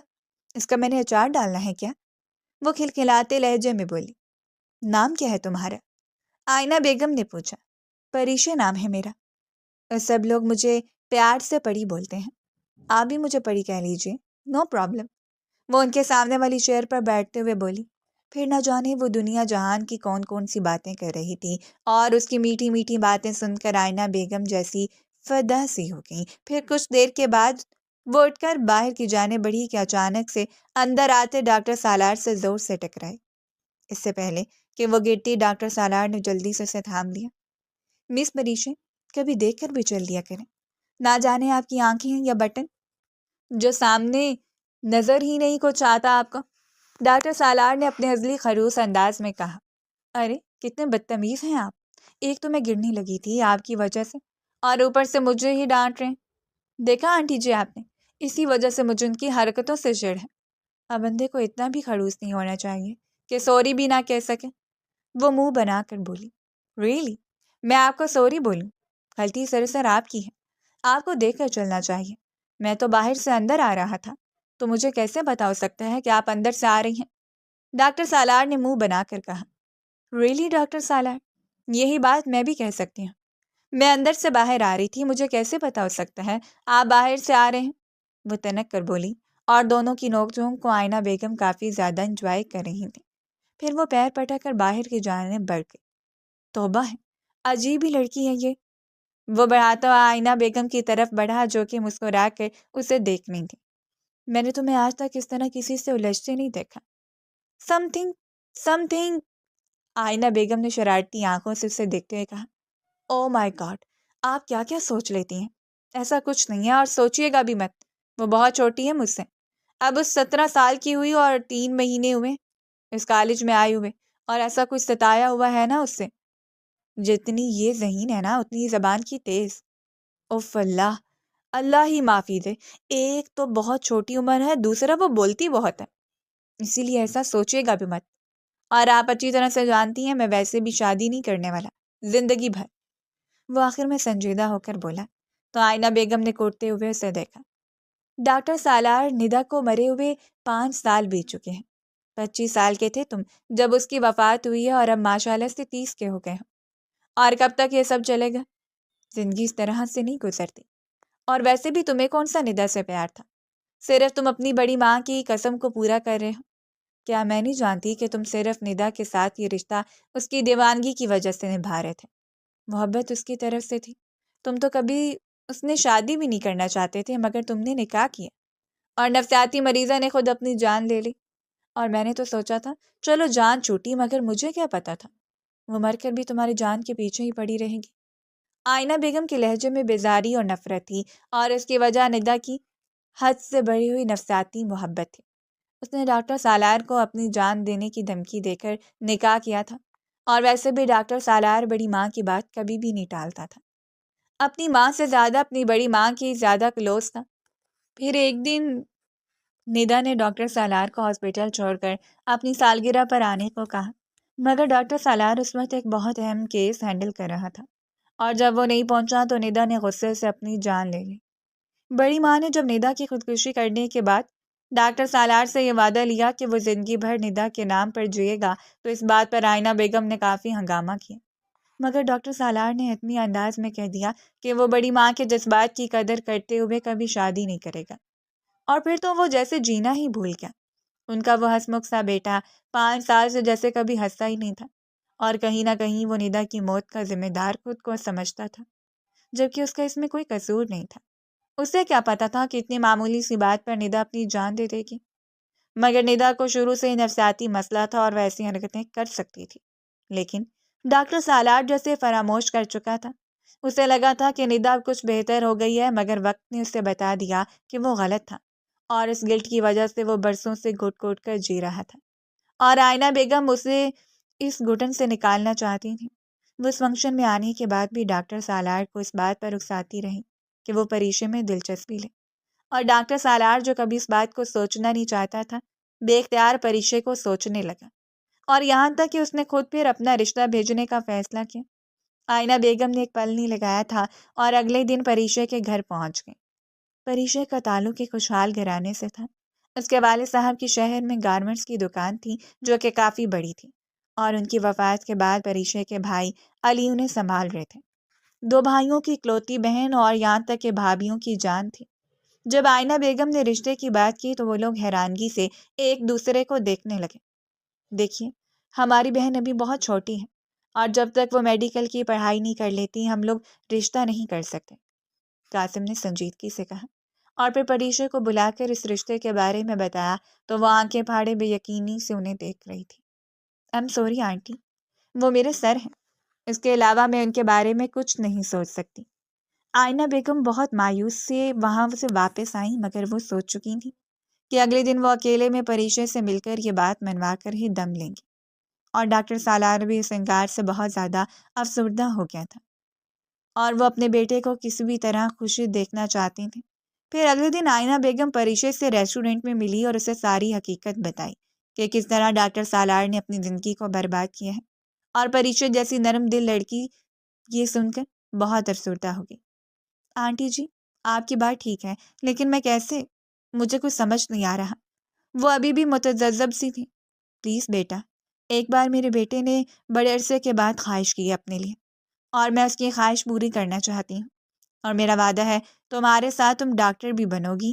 اس کا میں نے اچار ڈالنا ہے کیا؟ وہ کھلکھلاتے لہجے میں بولی۔ نام کیا ہے تمہارا؟ آئینہ بیگم نے پوچھا۔ پریشے نام ہے میرا، اور سب لوگ مجھے پیار سے پری بولتے ہیں، آپ بھی مجھے پری کہہ لیجیے، نو پرابلم۔ وہ ان کے سامنے والی چیئر پر بیٹھتے ہوئے بولی۔ پھر نہ جانے وہ دنیا جہان کی کون کون سی باتیں کر رہی تھی، اور اس کی میٹھی میٹھی باتیں سن کر آئینہ بیگم جیسی فدا سی ہو گئی۔ پھر کچھ دیر کے بعد وہ اٹھ کر باہر کی جانب بڑھی کہ اچانک سے اندر آتے ڈاکٹر سالار سے زور سے ٹکرائے۔ اس سے پہلے کہ وہ گرتی، ڈاکٹر سالار نے جلدی سے اسے تھام لیا۔ مس پریشے، کبھی دیکھ کر بھی چل دیا کریں، نہ جانے آپ کی آنکھیں ہیں یا بٹن جو سامنے نظر ہی نہیں کچھ آتا آپ کو، ڈاکٹر سالار نے اپنے ازلی خروس انداز میں کہا۔ ارے کتنے بدتمیز ہیں آپ، ایک تو میں گرنے لگی تھی آپ کی وجہ سے، اور اوپر سے مجھے ہی ڈانٹ رہے ہیں۔ دیکھا آنٹی جی آپ نے، اسی وجہ سے مجھے ان کی حرکتوں سے چڑ ہے۔ اب بندے کو اتنا بھی خڑوس نہیں ہونا چاہیے کہ سوری بھی نہ کہہ سکے۔ وہ منہ بنا کر بولی۔ ریئلی؟ میں آپ کو سوری بولوں؟ غلطی سراسر آپ کی ہے، آپ کو دیکھ کر چلنا چاہیے۔ میں تو باہر سے اندر آ رہا تھا، تو مجھے کیسے پتا ہو سکتا ہے کہ آپ اندر سے آ رہی ہیں؟ ڈاکٹر سالار نے منہ بنا کر کہا۔ ریئلی ڈاکٹر سالار، یہی بات میں بھی کہہ سکتی ہوں، میں اندر سے باہر آ رہی تھی، مجھے کیسے پتا ہو سکتا ہے آپ باہر سے آ رہے ہیں؟ وہ تنک کر بولی، اور دونوں کی نوک جھونک کو آئینہ بیگم کافی زیادہ انجوائے کر رہی تھی۔ پھر وہ پیر پٹک کر باہر کی جانب بڑھ گئی۔ توبہ ہے، عجیب ہی لڑکی ہے یہ، وہ بڑھاتا ہوا آئینہ بیگم کی طرف بڑھا جو کہ مسکرا کر اسے دیکھ رہی تھی۔ میں نے تمہیں آج تک اس طرح کسی سے الجھتے نہیں دیکھا۔ سم تھنگ آئینہ بیگم نے شرارتی آنکھوں سے اسے دیکھتے ہوئے کہا۔ او مائی گاڈ، آپ کیا کیا سوچ لیتی ہیں؟ ایسا کچھ نہیں ہے، اور سوچیے گا بھی مت۔ وہ بہت چھوٹی ہے مجھ سے، اب اس 17 سال کی ہوئی اور 3 مہینے ہوئے اس کالج میں آئے ہوئے، اور ایسا کچھ ستایا ہوا ہے نا اس سے۔ جتنی یہ ذہین ہے نا اتنی زبان کی تیز۔ اف اللہ، اللہ ہی معافی دے، ایک تو بہت چھوٹی عمر ہے، دوسرا وہ بولتی بہت ہے، اسی لیے ایسا سوچیے گا بھی مت۔ اور آپ اچھی طرح سے جانتی ہیں میں ویسے بھی شادی نہیں کرنے والا، زندگی بھر۔ وہ آخر میں سنجیدہ ہو کر بولا تو آئینہ بیگم نے کوٹتے ہوئے اسے دیکھا۔ ڈاکٹر سالار ندا کو مرے ہوئے 5 سال بیت چکے ہیں۔ 25 سال کے تھے تم جب اس کی وفات ہوئی ہے، اور اب ماشاءاللہ سے 30 کے ہو گئے ہو۔ اور کب تک یہ سب چلے گا؟ زندگی اس طرح سے نہیں گزرتی۔ اور ویسے بھی تمہیں کون سا ندا سے پیار تھا؟ صرف تم اپنی بڑی ماں کی قسم کو پورا کر رہے ہو۔ کیا میں نہیں جانتی کہ تم صرف ندا کے ساتھ یہ رشتہ اس کی دیوانگی کی وجہ سے نبھا رہے تھے؟ محبت اس کی طرف سے تھی۔ تم تو کبھی اس نے شادی بھی نہیں کرنا چاہتے تھے، مگر تم نے نکاح کیا، اور نفسیاتی مریضہ نے خود اپنی جان لے لی۔ اور میں نے تو سوچا تھا چلو جان چھوٹی، مگر مجھے کیا پتا تھا وہ مر کر بھی تمہاری جان کے پیچھے ہی پڑی رہے گی۔ آئینہ بیگم کے لہجے میں بیزاری اور نفرت تھی، اور اس کی وجہ ندا کی حد سے بڑھی ہوئی نفسیاتی محبت تھی۔ اس نے ڈاکٹر سالار کو اپنی جان دینے کی دھمکی دے کر نکاح کیا تھا، اور ویسے بھی ڈاکٹر سالار بڑی ماں کی بات کبھی بھی نہیں ٹالتا تھا، اپنی ماں سے زیادہ اپنی بڑی ماں کی زیادہ کلوز تھا۔ پھر ایک دن ندا نے ڈاکٹر سالار کو ہاسپٹل چھوڑ کر اپنی سالگرہ پر آنے کو کہا، مگر ڈاکٹر سالار اس وقت ایک بہت اہم کیس ہینڈل کر رہا تھا، اور جب وہ نہیں پہنچا تو ندا نے غصے سے اپنی جان لے لی۔ بڑی ماں نے جب ندا کی خودکشی کرنے کے بعد ڈاکٹر سالار سے یہ وعدہ لیا کہ وہ زندگی بھر ندا کے نام پر جیے گا، تو اس بات پر آئینہ بیگم نے کافی ہنگامہ کیا، مگر ڈاکٹر سالار نے حتمی انداز میں کہہ دیا کہ وہ بڑی ماں کے جذبات کی قدر کرتے ہوئے کبھی شادی نہیں کرے گا، اور پھر تو وہ جیسے جینا ہی بھول گیا۔ ان کا وہ ہنسمکھ سا بیٹا 5 سال سے جیسے کبھی ہنسا ہی نہیں تھا، اور کہیں نہ کہیں وہ ندا کی موت کا ذمہ دار خود کو سمجھتا تھا، جبکہ اس کا اس میں کوئی قصور نہیں تھا۔ اسے کیا پتا تھا کہ اتنی معمولی سی بات پر ندا اپنی جان دے دے گی، مگر ندا کو شروع سے ہی نفسیاتی مسئلہ تھا اور وہ ایسی حرکتیں کر سکتی تھی، لیکن ڈاکٹر سالار جیسے فراموش کر چکا تھا۔ اسے لگا تھا کہ ندا کچھ بہتر ہو گئی ہے، مگر وقت نے اسے بتا دیا کہ وہ غلط تھا، اور اس گلٹ کی وجہ سے وہ برسوں سے گھٹ گھٹ کر جی رہا تھا، اور آئینہ بیگم اسے اس گھٹن سے نکالنا چاہتی تھی۔ وہ اس فنکشن میں آنے کے بعد بھی ڈاکٹر سالار کو اس بات پر اکساتی رہی کہ وہ پریشے میں دلچسپی لے، اور ڈاکٹر سالار جو کبھی اس بات کو سوچنا نہیں چاہتا تھا بے اختیار پریشے کو سوچنے لگا، اور یہاں تک کہ اس نے خود پھر اپنا رشتہ بھیجنے کا فیصلہ کیا۔ آئینہ بیگم نے ایک پل نہیں لگایا تھا اور اگلے دن پریشے کے گھر پہنچ گئی۔ پریشے کا تعلق ایک خوشحال گھرانے سے تھا۔ اس کے والد صاحب کی شہر میں گارمنٹس کی دکان تھی جو کہ کافی بڑی تھی، اور ان کی وفات کے بعد پریشے کے بھائی علی انہیں سنبھال رہے تھے۔ 2 بھائیوں کی اکلوتی بہن، اور یہاں تک کہ بھابھیوں کی جان تھی۔ جب آئینہ بیگم نے رشتے کی بات کی تو وہ لوگ حیرانگی سے ایک دوسرے کو دیکھنے لگے۔ دیکھیے، ہماری بہن ابھی بہت چھوٹی ہے، اور جب تک وہ میڈیکل کی پڑھائی نہیں کر لیتی ہم لوگ رشتہ نہیں کر سکتے، قاسم نے سنجیدگی سے کہا، اور پھر پریشے کو بلا کر اس رشتے کے بارے میں بتایا تو وہ آنکھیں پھاڑے بے یقینی سے انہیں دیکھ رہی تھی۔ ایم سوری آنٹی، وہ میرے سر ہیں، اس کے علاوہ میں ان کے بارے میں کچھ نہیں سوچ سکتی۔ آئینہ بیگم بہت مایوس سے وہاں سے واپس آئیں، مگر وہ سوچ چکی تھی کہ اگلے دن وہ اکیلے میں پریشے سے مل کر یہ بات منوا کر ہی دم لیں گی، اور ڈاکٹر سالار بھی اس انکار سے بہت زیادہ افسردہ ہو گیا تھا، اور وہ اپنے بیٹے کو کسی بھی طرح خوشی دیکھنا چاہتی تھی۔ پھر اگلے دن آئینہ بیگم پریشے سے ریسٹورنٹ میں ملی اور اسے ساری حقیقت بتائی کہ کس طرح ڈاکٹر سالار نے اپنی زندگی کو برباد کیا ہے، اور پریشے جیسی نرم دل لڑکی یہ سن کر بہت افسردہ ہو گئی۔ آنٹی جی، آپ کی بات ٹھیک ہے، لیکن میں کیسے؟ مجھے کچھ سمجھ نہیں آ رہا۔ وہ ابھی بھی متذبذب سی تھی۔ پلیز بیٹا، ایک بار میرے بیٹے نے بڑے عرصے کے بعد خواہش کی ہے اپنے لیے، اور میں اس کی خواہش پوری کرنا چاہتی ہوں، اور میرا وعدہ ہے تمہارے ساتھ تم ڈاکٹر بھی بنو گی،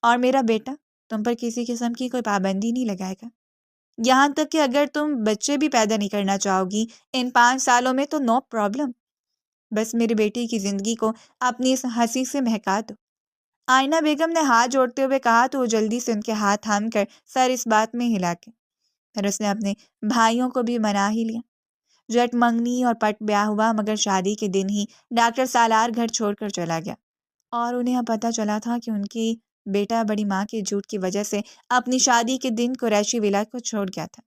اور میرا بیٹا تم پر کسی قسم کی کوئی پابندی نہیں لگائے گا، یہاں تک کہ اگر تم بچے بھی پیدا نہیں کرنا چاہو گی ان 5 سالوں میں تو نو پرابلم۔ بس میری بیٹی کی زندگی کو اپنی اس ہنسی سے مہکا دو۔ آئینہ بیگم نے ہاتھ جوڑتے ہوئے کہا تو وہ جلدی سے ان کے ہاتھ تھام کر سر اس بات میں ہلا کے پھر اس نے اپنے بھائیوں کو بھی منا ہی لیا۔ جٹ منگنی اور پٹ بیاہ ہوا، مگر شادی کے دن ہی ڈاکٹر سالار گھر چھوڑ کر چلا گیا، اور انہیں اب پتہ چلا تھا کہ ان کی بیٹا بڑی ماں کے جھوٹ کی وجہ سے اپنی شادی کے دن قریشی ولا کو چھوڑ گیا تھا۔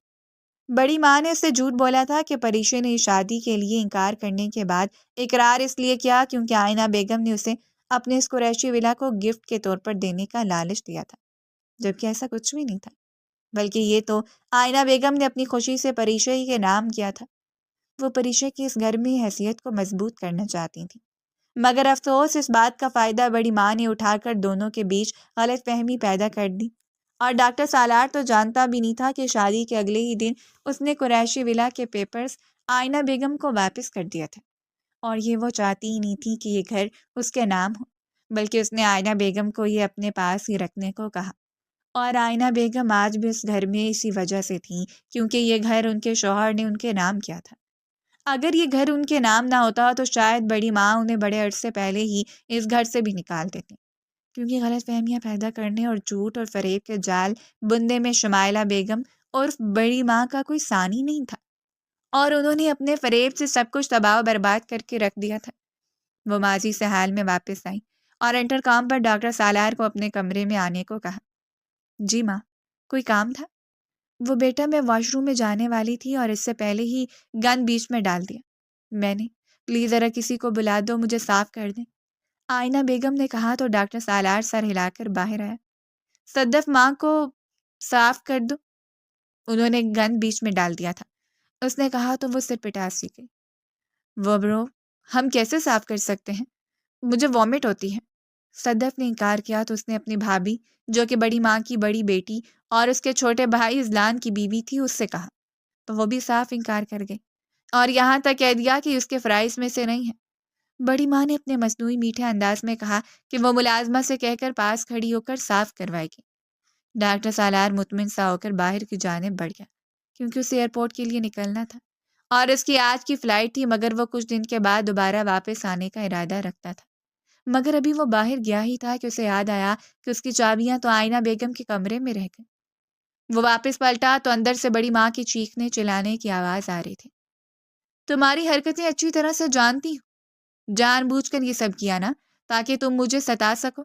بڑی ماں نے اسے جھوٹ بولا تھا کہ پریشے نے شادی کے لیے انکار کرنے کے بعد اقرار اس لیے کیا کیونکہ آئینہ بیگم نے اسے اپنے اس قریشی ولا کو گفٹ کے طور پر دینے کا لالچ دیا تھا، جبکہ ایسا کچھ بھی نہیں تھا، بلکہ یہ تو آئینہ بیگم نے اپنی خوشی سے پریشے ہی کے نام کیا تھا۔ وہ پریشے کی اس گھر میں حیثیت کو مضبوط کرنا چاہتی تھیں، مگر افسوس اس بات کا فائدہ بڑی ماں نے اٹھا کر دونوں کے بیچ غلط فہمی پیدا کر دی، اور ڈاکٹر سالار تو جانتا بھی نہیں تھا کہ شادی کے اگلے ہی دن اس نے قریشی ولا کے پیپرز آئینہ بیگم کو واپس کر دیا تھا، اور یہ وہ چاہتی ہی نہیں تھی کہ یہ گھر اس کے نام ہو، بلکہ اس نے آئینہ بیگم کو یہ اپنے پاس ہی رکھنے کو کہا۔ اور آئینہ بیگم آج بھی اس گھر میں اسی وجہ سے تھیں کیونکہ یہ گھر ان کے شوہر نے ان کے نام کیا تھا۔ اگر یہ گھر ان کے نام نہ ہوتا تو شاید بڑی ماں انہیں بڑے عرصے پہلے ہی اس گھر سے بھی نکال دیتی، کیونکہ غلط فہمیاں پیدا کرنے اور جھوٹ اور فریب کے جال بندے میں شمائلہ بیگم عرف بڑی ماں کا کوئی ثانی نہیں تھا، اور انہوں نے اپنے فریب سے سب کچھ تباہ و برباد کر کے رکھ دیا تھا۔ وہ ماضی سے حال میں واپس آئی اور انٹر کام پر ڈاکٹر سالار کو اپنے کمرے میں آنے کو کہا۔ جی ماں، کوئی کام تھا؟ وہ بیٹا میں واش روم میں جانے والی تھی اور اس سے پہلے ہی گند بیچ میں ڈال دیا میں نے، پلیز ذرا کسی کو بلا دو، مجھے صاف کر دیں، آئینہ بیگم نے کہا تو ڈاکٹر سالار سر ہلا کر باہر آیا۔ صدف ماں کو صاف کر دو، انہوں نے گند بیچ میں ڈال دیا تھا، اس نے کہا تو وہ سر پٹا سی گئی۔ وہ برو، ہم کیسے صاف کر سکتے ہیں، مجھے وامٹ ہوتی ہے۔ صدف نے انکار کیا تو اس نے اپنی بھابھی جو کہ بڑی ماں کی بڑی بیٹی اور اس کے چھوٹے بھائی اذلان کی بیوی تھی اس سے کہا، تو وہ بھی صاف انکار کر گئی، اور یہاں تک کہہ دیا کہ اس کے فرائض میں سے نہیں ہے۔ بڑی ماں نے اپنے مصنوعی میٹھے انداز میں کہا کہ وہ ملازمہ سے کہہ کر پاس کھڑی ہو کر صاف کروائے گی۔ ڈاکٹر سالار مطمئن سا ہو کر باہر کی جانب بڑھ گیا، کیونکہ اسے ایئرپورٹ کے لیے نکلنا تھا، اور اس کی آج کی فلائٹ تھی، مگر وہ کچھ دن کے بعد دوبارہ واپس آنے کا ارادہ رکھتا تھا۔ مگر ابھی وہ باہر گیا ہی تھا کہ اسے یاد آیا کہ اس کی چابیاں تو آئینہ بیگم کے کمرے میں رہ گئیں۔ وہ واپس پلٹا تو اندر سے بڑی ماں کی چیخنے چلانے کی آواز آ رہی تھی۔ تمہاری حرکتیں اچھی طرح سے جانتی ہوں، جان بوجھ کر یہ سب کیا نا تاکہ تم مجھے ستا سکو،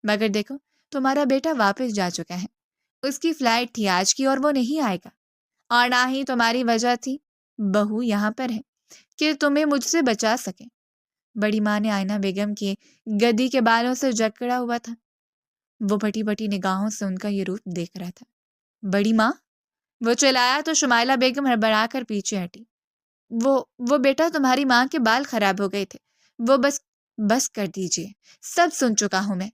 مگر دیکھو تمہارا بیٹا واپس جا چکا ہے، اس کی فلائٹ تھی آج کی اور وہ نہیں آئے گا، اور نہ ہی تمہاری وجہ تھی، بہو یہاں پر ہے کہ تمہیں مجھ سے بچا سکے۔ بڑی ماں نے آئینہ بیگم کے گدی کے بالوں سے جکڑا ہوا تھا، وہ بٹی بٹی نگاہوں سے ان کا یہ روپ دیکھ رہا تھا۔ بڑی ماں، وہ چلایا تو شمائلہ بیگم ہڑبڑا کر پیچھے ہٹی۔ وہ بیٹا تمہاری ماں کے بال خراب ہو گئے تھے، وہ بس کر دیجئے، سب سن چکا ہوں میں،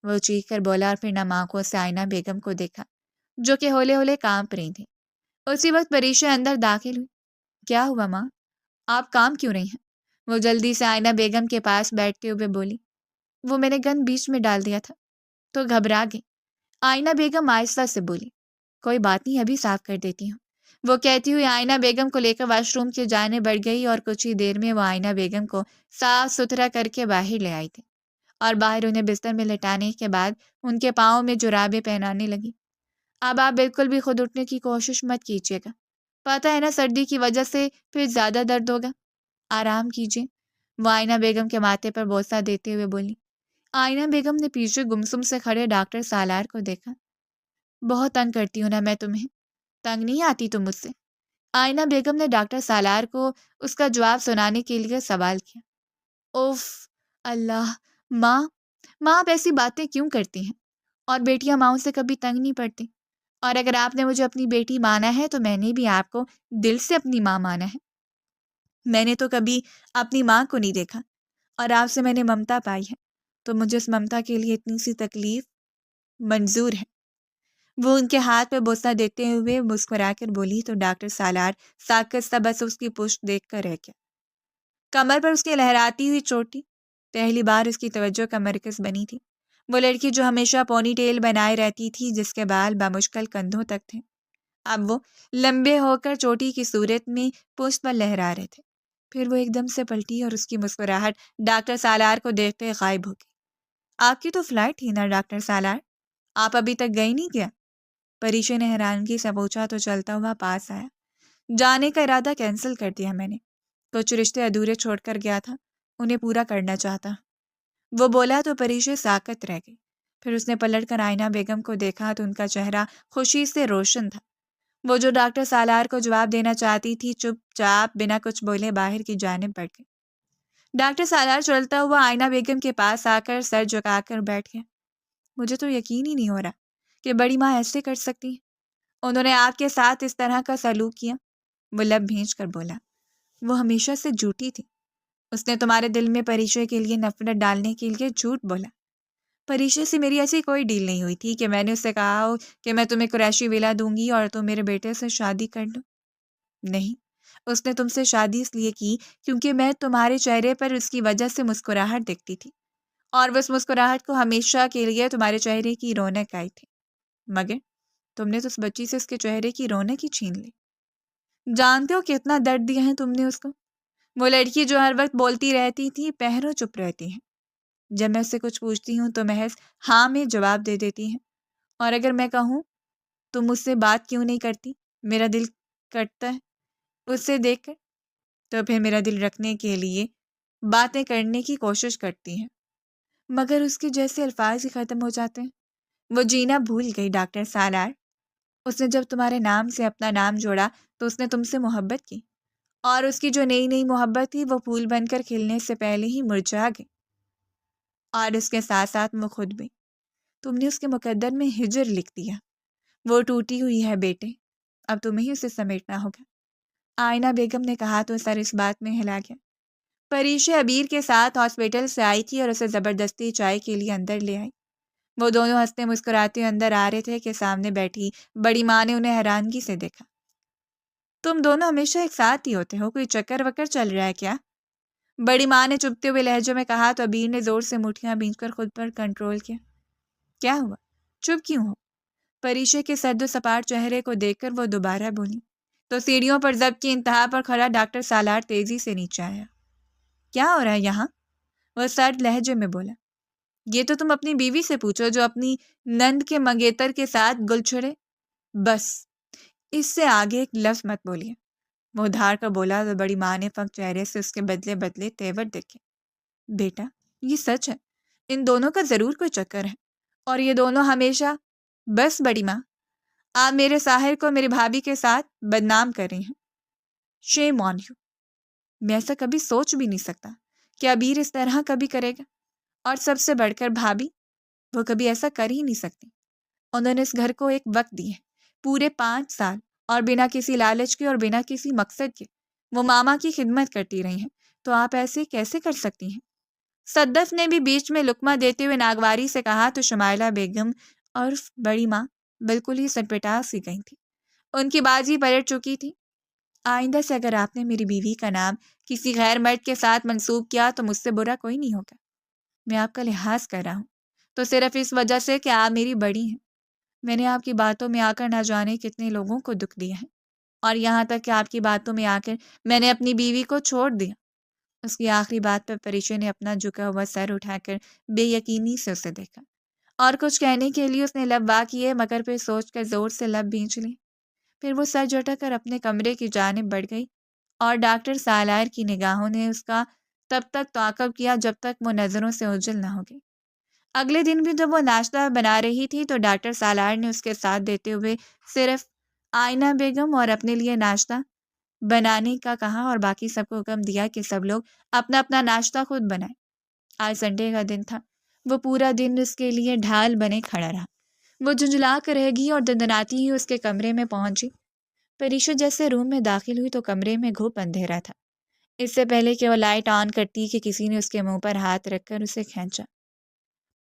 وہ چیخ کر بولا، اور پھر نہ ماں کو سے آئینہ بیگم کو دیکھا جو کہ ہولے ہولے کانپ رہی تھی۔ اسی وقت پریشا اندر داخل ہوئی۔ کیا ہوا ماں، آپ کام کیوں رہی ہیں؟ وہ جلدی سے آئینہ بیگم کے پاس بیٹھتے ہوئے بولی۔ وہ میں نے گند بیچ میں ڈال دیا تھا تو گھبرا گئی، آئینہ بیگم آہستہ سے بولی۔ کوئی بات نہیں، ابھی صاف کر دیتی ہوں، وہ کہتی ہوئی آئینہ بیگم کو لے کر واش روم کی جانب بڑھ گئی، اور کچھ ہی دیر میں وہ آئینہ بیگم کو صاف ستھرا کر کے باہر لے آئی تھی، اور باہر انہیں بستر میں لٹانے کے بعد ان کے پاؤں میں جرابیں پہنانے لگی۔ اب آپ بالکل بھی خود اٹھنے کی کوشش مت کیجیے گا، پتہ ہے نا سردی کی وجہ سے پھر زیادہ درد ہوگا، آرام کیجیے، وہ آئینہ بیگم کے ماتھے پر بوسہ دیتے ہوئے بولی۔ آئینہ بیگم نے پیچھے گمسم سے کھڑے ڈاکٹر سالار کو دیکھا۔ بہت تنگ کرتی ہوں نا میں تمہیں، تنگ نہیں آتی تم مجھ سے؟ آئینہ بیگم نے ڈاکٹر سالار کو اس کا جواب سنانے کے لیے سوال کیا۔ اوف اللہ، ماں آپ ایسی باتیں کیوں کرتی ہیں؟ اور بیٹیاں ماؤں سے کبھی تنگ نہیں پڑتی، اور اگر آپ نے مجھے اپنی بیٹی مانا ہے تو میں نے بھی آپ کو دل سے اپنی ماں مانا ہے۔ میں نے تو کبھی اپنی ماں کو نہیں دیکھا، اور آپ سے میں نے ممتا پائی ہے، تو مجھے اس ممتا کے لیے اتنی سی تکلیف منظور ہے۔ وہ ان کے ہاتھ پہ بوسہ دیتے ہوئے مسکرا کر بولی تو ڈاکٹر سالار ساکت سا بس اس کی پشت دیکھ کر رہ گیا۔ کمر پر اس کی لہراتی ہوئی چوٹی پہلی بار اس کی توجہ کا مرکز بنی تھی، وہ لڑکی جو ہمیشہ پونی ٹیل بنائے رہتی تھی، جس کے بال بمشکل کندھوں تک تھے، اب وہ لمبے ہو کر چوٹی کی صورت میں پشت پر لہرا رہے تھے۔ پھر وہ ایک دم سے پلٹی اور اس کی مسکراہٹ ڈاکٹر سالار کو دیکھتے غائب ہو گئی۔ آپ کی تو فلائٹ تھی نا ڈاکٹر سالار، آپ ابھی تک گئی نہیں کیا؟ پریشے نے حیرانگی سے پوچھا تو چلتا ہوا پاس آیا۔ جانے کا ارادہ کینسل کر دیا میں نے، کچھ رشتے ادھورے چھوڑ کر گیا تھا، انہیں پورا کرنا چاہتا۔ وہ بولا تو پریشے ساکت رہ گئی۔ پھر اس نے پلٹ کر آئینہ بیگم کو دیکھا تو ان کا چہرہ خوشی سے روشن تھا۔ وہ جو ڈاکٹر سالار کو جواب دینا چاہتی تھی چپ چاپ بنا کچھ بولے باہر کی جانب بڑھ گئی۔ ڈاکٹر سالار چلتا ہوا آئینہ بیگم کے پاس آ کر سر جھکا کر بیٹھ گیا۔ مجھے تو یقین ہی نہیں ہو رہا کہ بڑی ماں ایسے کر سکتی ہیں، انہوں نے آپ کے ساتھ اس طرح کا سلوک کیا۔ وہ لب بھینچ کر بولا، وہ ہمیشہ سے جھوٹی تھی، اس نے تمہارے دل میں پریشے کے لیے نفرت ڈالنے کے لیے جھوٹ بولا۔ پریشے سے میری ایسی کوئی ڈیل نہیں ہوئی تھی کہ میں نے اس سے کہا ہو کہ میں تمہیں قریشی ولا دوں گی اور تم میرے بیٹے سے شادی کر لو۔ نہیں، اس نے تم سے شادی اس لیے کی کیونکہ میں تمہارے چہرے پر اس کی وجہ سے مسکراہٹ دیکھتی تھی، اور وہ اس مسکراہٹ کو ہمیشہ کے لیے تمہارے چہرے کی رونق آئی تھی، مگر تم نے تو اس بچی سے اس کے چہرے کی رونق ہی چھین لی۔ جانتے ہو کتنا درد دیا ہے تم نے اس کو؟ وہ لڑکی جو ہر وقت بولتی رہتی تھی پہروں چپ رہتی ہے، جب میں اس سے کچھ پوچھتی ہوں تو محض ہاں میں جواب دے دیتی ہے، اور اگر میں کہوں تم مجھ سے بات کیوں نہیں کرتی، میرا دل کٹتا ہے اس سے دیکھ کر، تو پھر میرا دل رکھنے کے لیے باتیں کرنے کی کوشش کرتی ہے، مگر اس کے جیسے الفاظ ہی ختم ہو جاتے ہیں۔ وہ جینا بھول گئی ڈاکٹر سالار، اس نے جب تمہارے نام سے اپنا نام جوڑا تو اس نے تم سے محبت کی، اور اس کی جو نئی نئی محبت تھی وہ پھول بن کر کھلنے سے پہلے ہی مرجھا گئی، اور اس کے ساتھ ساتھ وہ خود بھی۔ تم نے اس کے مقدر میں ہجر لکھ دیا۔ وہ ٹوٹی ہوئی ہے بیٹے، اب تمہیں ہی اسے سمیٹنا ہوگا۔ آئینہ بیگم نے کہا تو سر اس بات میں ہلا گیا۔ پریشے ابیر کے ساتھ ہاسپٹل سے آئی تھی اور اسے زبردستی چائے کے لیے اندر لے آئی۔ وہ دونوں ہنستے مسکراتے اندر آ رہے تھے کہ سامنے بیٹھی بڑی ماں نے انہیں حیرانگی سے دیکھا۔ تم دونوں ہمیشہ ایک ساتھ ہی ہوتے ہو، کوئی چکر وکر چل رہا ہے کیا؟ بڑی ماں نے چپتے ہوئے لہجے میں کہا تو ابیر نے زور سے مٹھیاں بھینچ کر خود پر کنٹرول کیا۔ کیا ہوا؟ چپ کیوں ہو؟ پریشے کے سرد و سپاٹ چہرے کو دیکھ کر وہ دوبارہ بولی تو سیڑھیوں پر ضبط کی انتہا پر کھڑا ڈاکٹر سالار تیزی سے نیچے آیا۔ کیا ہو رہا ہے یہاں؟ وہ سرد لہجے میں بولا۔ یہ تو تم اپنی بیوی سے پوچھو جو اپنی نند کے منگیتر کے ساتھ گل چھڑے۔ بس اس سے آگے ایک لفظ مت بولیے۔ وہ دھار کا بولا تو بڑی ماں نے فک چہرے سے اس کے بدلے بدلے تیور دیکھے۔ بیٹا یہ سچ ہے، ان دونوں کا ضرور کوئی چکر ہے، اور یہ دونوں ہمیشہ… بس بڑی ماں، آپ میرے ساحر کو میری بھابھی کے ساتھ بدنام کر رہی ہیں۔ شیم آن یو، میں ایسا کبھی سوچ بھی نہیں سکتا کہ ابیر اس طرح کبھی کرے گا، اور سب سے بڑھ کر بھابھی، وہ کبھی ایسا کر ہی نہیں سکتی۔ انہوں نے اس گھر کو ایک وقت دی ہے، پورے 5 سال، اور بنا کسی لالچ کے اور بنا کسی مقصد کے وہ ماما کی خدمت کرتی رہی ہیں، تو آپ ایسے کیسے کر سکتی ہیں؟ صدف نے بھی بیچ میں لقمہ دیتے ہوئے ناگواری سے کہا تو شمائلہ بیگم اور بڑی ماں بالکل ہی سٹپٹا سی گئی تھی، ان کی بازی پلٹ چکی تھی۔ آئندہ سے اگر آپ نے میری بیوی کا نام کسی غیر مرد کے ساتھ منسوب کیا تو مجھ سے برا کوئی نہیں ہوگا۔ میں آپ کا لحاظ کر رہا ہوں تو صرف اس وجہ سے کہ آپ میری بڑی ہیں۔ میں نے آپ کی باتوں میں آ کر نہ جانے کتنے لوگوں کو دکھ دیا ہے، اور یہاں تک کہ آپ کی باتوں میں آ کر میں نے اپنی بیوی کو چھوڑ دیا۔ اس کی آخری بات پر پریشے نے اپنا جھکا ہوا سر اٹھا کر بے یقینی سے اسے دیکھا، اور کچھ کہنے کے لیے اس نے لب وا کیے، مگر پھر سوچ کر زور سے لب بھینچ لی۔ پھر وہ سر جھٹک کر اپنے کمرے کی جانب بڑھ گئی، اور ڈاکٹر سالار کی نگاہوں نے اس کا تب تک تعاقب کیا جب تک وہ نظروں سے اوجھل نہ ہو گئی۔ اگلے دن بھی جب وہ ناشتہ بنا رہی تھی تو ڈاکٹر سالار نے اس کے ساتھ دیتے ہوئے صرف آئینہ بیگم اور اپنے لیے ناشتہ بنانے کا کہا، اور باقی سب کو حکم دیا کہ سب لوگ اپنا اپنا ناشتہ خود بنائیں۔ آج سنڈے کا دن تھا، وہ پورا دن اس کے لیے ڈھال بنے کھڑا رہا۔ وہ جھنجھلا کر رہ گئی اور دندناتی ہی اس کے کمرے میں پہنچی۔ پریشا جیسے روم میں داخل ہوئی تو کمرے میں گھوپ اندھیرا تھا۔ اس سے پہلے کہ وہ لائٹ آن کرتی کہ کسی نے اس کے منہ پر ہاتھ رکھ کر اسے کھینچا۔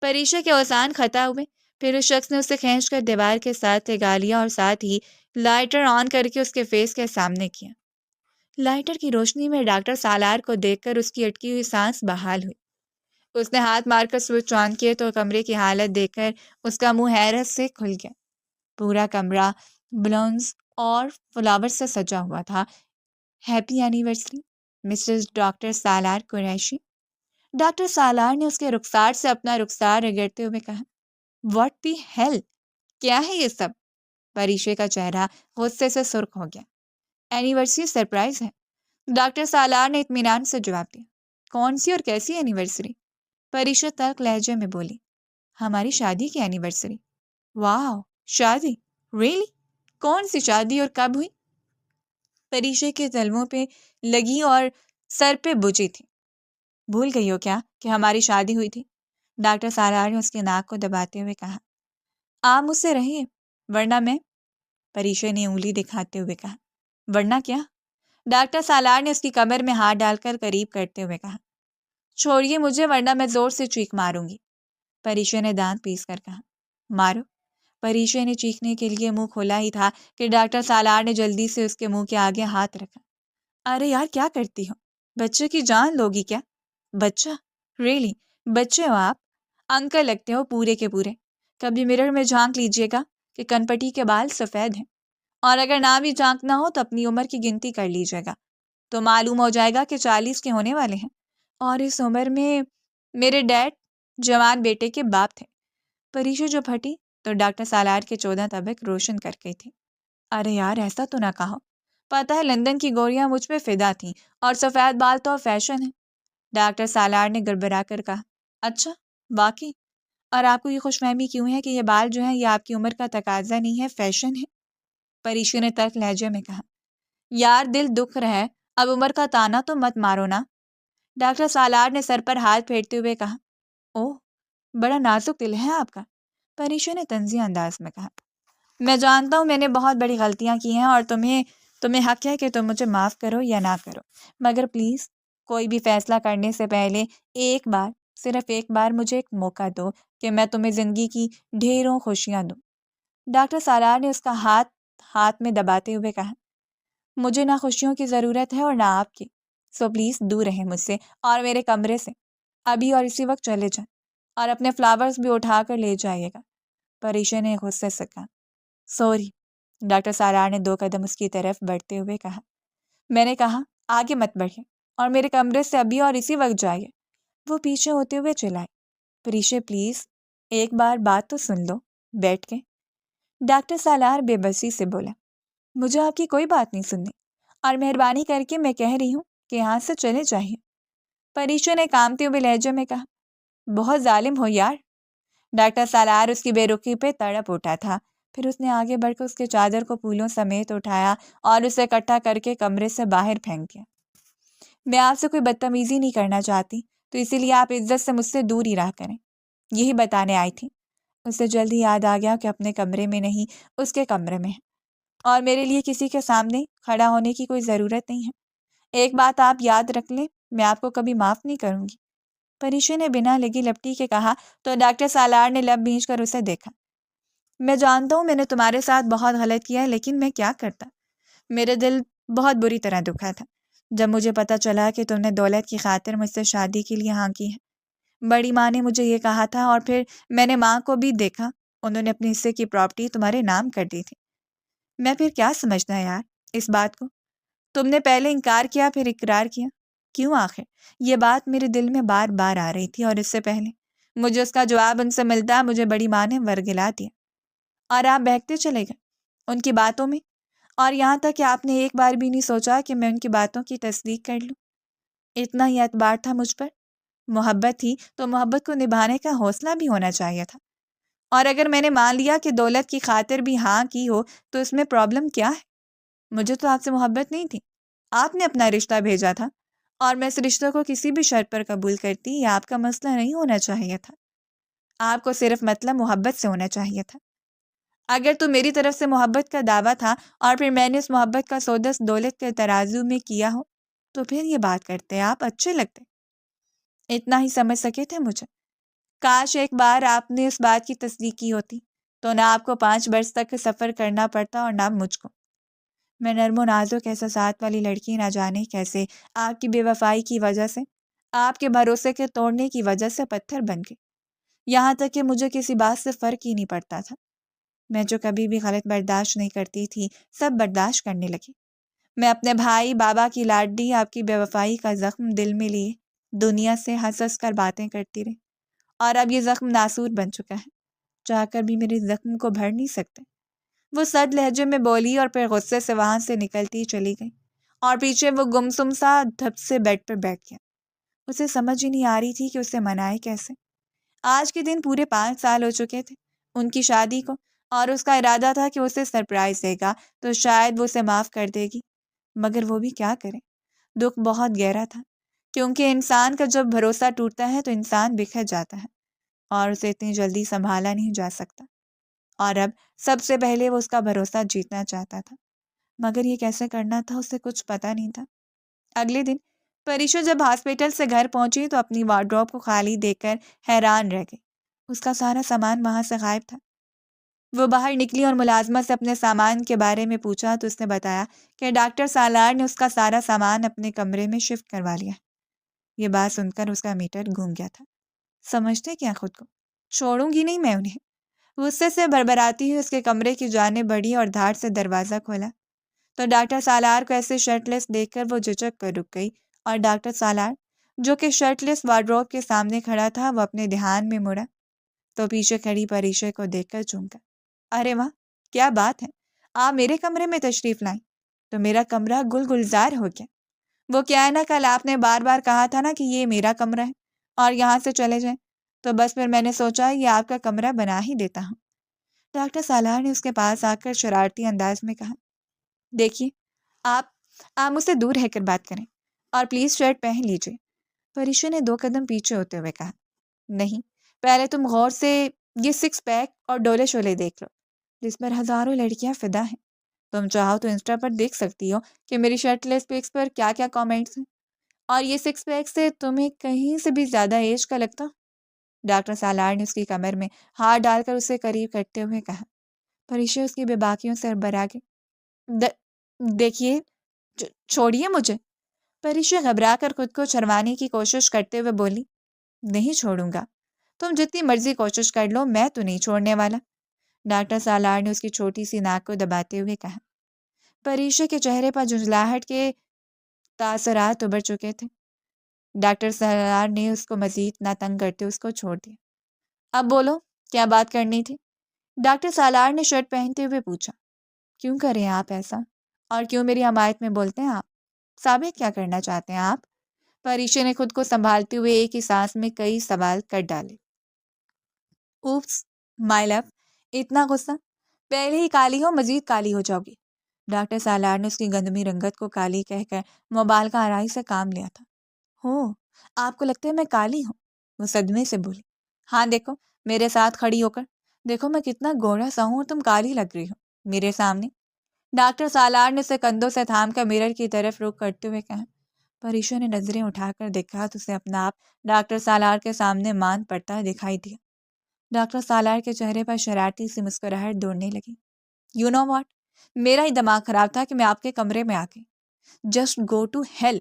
پریشا کے اوزان خطا ہوئے، پھر اس شخص نے اسے کھینچ کر دیوار کے ساتھ لگا لیا اور ساتھ ہی لائٹر آن کر کے اس کے فیس کے سامنے کیا۔ لائٹر کی روشنی میں ڈاکٹر سالار کو دیکھ کر اس کی اٹکی ہوئی سانس بحال ہوئی۔ اس نے ہاتھ مار کر سوئچ آن کیے تو کمرے کی حالت دیکھ کر اس کا منہ حیرت سے کھل گیا۔ پورا کمرہ بلونز اور فلاور سے سجا ہوا تھا۔ ہیپی اینیورسری، مسٹر ڈاکٹر سالار قریشی۔ ڈاکٹر سالار نے اس کے رخسار سے اپنا رخسار رگڑتے ہوئے کہا، واٹ دی ہیل، کیا ہے یہ سب؟ پریشے کا چہرہ غصے سے سرخ ہو گیا۔ اینیورسری سرپرائز ہے، ڈاکٹر سالار نے اطمینان سے جواب دیا۔ کون سی اور کیسی اینیورسری؟ پریشا تلخ لہجے میں بولی، ہماری شادی کی اینیورسری۔ واو، شادی؟ ریئلی؟ کون سی شادی اور کب ہوئی؟ پریشے کے تلووں پہ لگی اور سر پہ بجھی تھی۔ بھول گئی ہو کیا کہ ہماری شادی ہوئی تھی؟ ڈاکٹر سالار نے اس کی ناک کو دباتے ہوئے کہا۔ آپ مجھ سے رہیے ورنہ میں، پریشے نے انگلی دکھاتے ہوئے کہا۔ ورنہ کیا؟ ڈاکٹر سالار نے اس کی کمر میں ہاتھ ڈال کر قریب کرتے ہوئے کہا۔ چھوڑیے مجھے ورنہ میں زور سے چیخ ماروں گی، پریشے نے دانت پیس کر کہا۔ مارو۔ پریشے نے چیخنے کے لیے منہ کھولا ہی تھا کہ ڈاکٹر سالار نے جلدی سے اس کے منہ کے آگے ہاتھ رکھا۔ ارے یار، کیا کرتی ہو؟ بچے کی جان لوگی کیا؟ بچہ؟ ریئلی؟ بچے ہو آپ؟ انکل لگتے ہو پورے کے پورے۔ کبھی مرر میں جھانک لیجئے گا کہ کنپٹی کے بال سفید ہیں، اور اگر نہ بھی جھانکنا ہو تو اپنی عمر کی گنتی کر لیجئے گا، تو معلوم ہو جائے گا کہ 40 کے ہونے والے ہیں، اور اس عمر میں میرے ڈیڈ جوان بیٹے کے باپ تھے۔ پریشا جو پھٹی تو ڈاکٹر سالار کے 14 طبق روشن کر گئی تھی۔ ارے یار، ایسا تو نہ کہو، پتہ ہے لندن کی گوریاں مجھ پہ فدا تھیں، اور سفید بال تو فیشن ہے۔ ڈاکٹر سالار نے گڑبڑا کر کہا۔ اچھا، واقعی؟ اور آپ کو یہ خوش فہمی کیوں ہے کہ یہ بال جو ہیں یہ آپ کی عمر کا تقاضا نہیں ہے، فیشن ہے؟ پریشا نے تلخ لہجے میں کہا۔ یار، دل دکھ رہا ہے، اب عمر کا تانا تو مت مارو نا۔ ڈاکٹر سالار نے سر پر ہاتھ پھیرتے ہوئے کہا۔ اوہ، بڑا نازک دل ہے آپ کا، پریشا نے طنزی انداز میں کہا۔ میں جانتا ہوں میں نے بہت بڑی غلطیاں کی ہیں، اور تمہیں حق ہے کہ تم مجھے معاف کرو یا نہ کرو، مگر پلیز کوئی بھی فیصلہ کرنے سے پہلے ایک بار، صرف ایک بار مجھے ایک موقع دو کہ میں تمہیں زندگی کی ڈھیروں خوشیاں دوں۔ ڈاکٹر سالار نے اس کا ہاتھ میں دباتے ہوئے کہا۔ مجھے نہ خوشیوں کی ضرورت ہے اور نہ آپ کی، سو پلیز دور رہیں مجھ سے اور میرے کمرے سے، ابھی اور اسی وقت چلے جائیں، اور اپنے فلاورز بھی اٹھا کر لے جائیے گا۔ پریشا نے غصے سے کہا۔ سوری، ڈاکٹر سالار نے 2 قدم اس کی طرف بڑھتے ہوئے کہا۔ میں نے کہا آگے مت بڑھیں اور میرے کمرے سے ابھی اور اسی وقت جائیے۔ وہ پیچھے ہوتے ہوئے چلائی۔ پریشا پلیز ایک بار بات تو سن لو، بیٹھ کے۔ ڈاکٹر سالار بے بسی سے بولا۔ مجھے آپ کی کوئی بات نہیں سننی، اور مہربانی کر کے میں کہہ رہی ہوں کہ یہاں سے چلے جائیے۔ پریشا نے کامتے ہوئے لہجے میں کہا۔ بہت ظالم ہو یار۔ ڈاکٹر سالار اس کی بے رخی پہ تڑپ اٹھا تھا، پھر اس نے آگے بڑھ کر اس کے چادر کو پھولوں سمیت اٹھایا اور اسے اکٹھا کر کے کمرے سے باہر پھینک دیا۔ میں آپ سے کوئی بدتمیزی نہیں کرنا چاہتی، تو اسی لیے آپ عزت سے مجھ سے دور ہی رہا کریں، یہی بتانے آئی تھی۔ اسے جلد ہی یاد آ گیا کہ اپنے کمرے میں نہیں، اس کے کمرے میں ہے، اور میرے لیے کسی کے سامنے کھڑا ہونے کی کوئی ضرورت نہیں ہے۔ ایک بات آپ یاد رکھ لیں، میں آپ کو کبھی معاف نہیں کروں گی۔ پریشا نے بنا لگی لپٹی کے کہا تو ڈاکٹر سالار نے لب بھینچ کر اسے دیکھا۔ میں جانتا ہوں میں نے تمہارے ساتھ بہت غلط کیا ہے، لیکن میں کیا کرتا، میرے دل بہت بری طرح دکھا تھا جب مجھے پتا چلا کہ تم نے دولت کی خاطر مجھ سے شادی کے لیے ہاں کی ہے۔ بڑی ماں نے مجھے یہ کہا تھا، اور پھر میں نے ماں کو بھی دیکھا، انہوں نے اپنے حصے کی پراپرٹی تمہارے نام کر دی تھی۔ میں پھر کیا سمجھنا یار اس بات کو؟ تم نے پہلے انکار کیا، پھر اقرار کیا، کیوں؟ آخر یہ بات میرے دل میں بار بار آ رہی تھی، اور اس سے پہلے مجھے اس کا جواب ان سے ملتا مجھے بڑی ماں نے ورگلا دیا، اور آپ بہکتے چلے گئے ان کی باتوں میں، اور یہاں تک کہ آپ نے ایک بار بھی نہیں سوچا کہ میں ان کی باتوں کی تصدیق کر لوں۔ اتنا ہی اعتبار تھا مجھ پر، محبت تھی تو محبت کو نبھانے کا حوصلہ بھی ہونا چاہیے تھا، اور اگر میں نے مان لیا کہ دولت کی خاطر بھی ہاں کی ہو تو اس میں پرابلم کیا ہے؟ مجھے تو آپ سے محبت نہیں تھی، آپ نے اپنا رشتہ بھیجا تھا، اور میں اس رشتہ کو کسی بھی شرط پر قبول کرتی، یہ آپ کا مسئلہ نہیں ہونا چاہیے تھا۔ آپ کو صرف مطلب محبت سے ہونا چاہیے تھا۔ اگر تو میری طرف سے محبت کا دعویٰ تھا اور پھر میں نے اس محبت کا سودا دولت کے ترازو میں کیا ہو تو پھر یہ بات کرتے آپ اچھے لگتے، اتنا ہی سمجھ سکے تھے مجھے۔ کاش ایک بار آپ نے اس بات کی تصدیق کی ہوتی تو نہ آپ کو 5 برس تک سفر کرنا پڑتا اور نہ مجھ کو۔ میں نرم و نازک احساسات والی لڑکی نہ جانے کیسے آپ کی بے وفائی کی وجہ سے، آپ کے بھروسے کے توڑنے کی وجہ سے پتھر بن گئی، یہاں تک کہ مجھے کسی بات سے فرق ہی نہیں پڑتا تھا۔ میں جو کبھی بھی غلط برداشت نہیں کرتی تھی سب برداشت کرنے لگی۔ میں اپنے بھائی بابا کی لاڈلی آپ کی بے وفائی کا زخم دل میں لیے دنیا سے ہنس ہنس کر باتیں کرتی رہی، اور اب یہ زخم ناسور بن چکا ہے، چاہ کر بھی میرے زخم کو بھر نہیں سکتے۔ وہ سرد لہجے میں بولی اور پھر غصے سے وہاں سے نکلتی چلی گئی، اور پیچھے وہ گمسم سا دھپ سے بیڈ پر بیٹھ گیا۔ اسے سمجھ ہی نہیں آ رہی تھی کہ اسے منائے کیسے۔ آج کے دن پورے 5 سال ہو چکے تھے ان کی شادی کو، اور اس کا ارادہ تھا کہ اسے سرپرائز دے گا تو شاید وہ اسے معاف کر دے گی، مگر وہ بھی کیا کرے۔ دکھ بہت گہرا تھا، کیونکہ انسان کا جب بھروسہ ٹوٹتا ہے تو انسان بکھر جاتا ہے اور اسے اتنی جلدی سنبھالا نہیں جا سکتا، اور اب سب سے پہلے وہ اس کا بھروسہ جیتنا چاہتا تھا، مگر یہ کیسے کرنا تھا اسے کچھ پتہ نہیں تھا۔ اگلے دن پریشا جب ہاسپٹل سے گھر پہنچی تو اپنی وارڈروب کو خالی دیکھ کر حیران رہ گئی۔ اس کا سارا سامان وہاں سے غائب تھا۔ وہ باہر نکلی اور ملازمہ سے اپنے سامان کے بارے میں پوچھا تو اس نے بتایا کہ ڈاکٹر سالار نے اس کا سارا سامان اپنے کمرے میں شفٹ کروا لیا۔ یہ بات سن کر اس کا میٹر گھوم گیا تھا۔ سمجھتے کیا خود کو؟ چھوڑوں گی نہیں میں انہیں۔ غصے سے بھربھراتی ہوئی اس کے کمرے کی جانب بڑھی اور دھاڑ سے دروازہ کھولا تو ڈاکٹر سالار کو ایسے شرٹ لیس دیکھ کر وہ جھجک کر رک گئی، اور ڈاکٹر سالار جو کہ شرٹ لیس وارڈروب کے سامنے کھڑا تھا وہ اپنے دھیان میں مڑا تو پیچھے کھڑی پریشا کو دیکھ کر چونکا۔ ارے واہ، کیا بات ہے، آپ میرے کمرے میں تشریف لائیں تو میرا کمرہ گل گلزار ہو گیا۔ وہ کیا ہے نا، کل آپ نے بار بار کہا تھا نا کہ یہ میرا کمرہ ہے اور یہاں سے چلے جائیں، تو بس پھر میں نے سوچا یہ آپ کا کمرہ بنا ہی دیتا ہوں۔ ڈاکٹر سالار نے اس کے پاس آ کر شرارتی انداز میں کہا، دیکھیے آپ مجھ سے دور رہ کر بات کریں اور پلیز شرٹ پہن لیجیے۔ پریشا نے 2 قدم پیچھے ہوتے ہوئے کہا، نہیں، پہلے تم غور سے یہ 6 پیک اور ڈولے شولے دیکھ لو جس پر ہزاروں لڑکیاں فدا ہیں۔ تم چاہو تو انسٹا پر دیکھ سکتی ہو کہ میری شرٹ لیس پکس پر کیا کیا کامنٹس ہیں، اور یہ 6 پیک سے تمہیں کہیں سے بھی زیادہ ایج کا لگتا۔ ڈاکٹر سالار نے اس کی کمر میں ہاتھ ڈال کر اسے قریب کرتے ہوئے کہا۔ پریشا اس کی بے باکیوں سے برا گئی۔ دیکھیے، چھوڑیے مجھے۔ پریشا گھبرا کر خود کو چھڑوانے کی کوشش کرتے ہوئے بولی، نہیں چھوڑوں گا، تم جتنی مرضی کوشش کر لو، میں تو نہیں چھوڑنے والا۔ ڈاکٹر سالار نے اس کی چھوٹی سی ناک کو دباتے ہوئے کہا۔ پریشا کے چہرے پر جھنجھلاہٹ کے تاثرات ابھر چکے تھے۔ ڈاکٹر سالار نے اس کو مزید نہ تنگ کرتے اس کو چھوڑ دیا۔ اب بولو، کیا بات کرنی تھی؟ ڈاکٹر سالار نے شرٹ پہنتے ہوئے پوچھا۔ کیوں کریں آپ ایسا، اور کیوں میری حمایت میں بولتے ہیں آپ؟ ثابت کیا کرنا چاہتے ہیں آپ؟ پریشا نے خود کو سنبھالتے ہوئے ایک ہی سانس میں کئی سوال کر ڈالے۔ اوپس مائی لو، اتنا غصہ؟ پہلے ہی کالی ہو، مزید کالی ہو جاؤ گی۔ ڈاکٹر سالار نے اس کی گندمی رنگت کو کالی کہہ کر مبالغہ آرائی سے کام لیا تھا۔ ہو، آپ کو لگتا ہے میں کالی ہوں؟ وہ صدمے سے بولی۔ ہاں دیکھو میرے ساتھ کھڑی ہو کر، دیکھو میں کتنا گوڑا سا ہوں اور تم کالی لگ رہی ہو میرے سامنے۔ ڈاکٹر سالار نے اسے کندھوں سے تھام کر میرر کی طرف رخ کرتے ہوئے کہا۔ پریشا نے نظریں اٹھا کر دیکھا تو اسے اپنا آپ ڈاکٹر سالار کے سامنے مان پڑتا دکھائی دیا۔ ڈاکٹر سالار کے چہرے پر شرارتی سی مسکراہٹ دوڑنے لگی۔ یو نو واٹ، میرا ہی دماغ خراب تھا کہ میں آپ کے کمرے میں آ گئی۔ Just go to hell.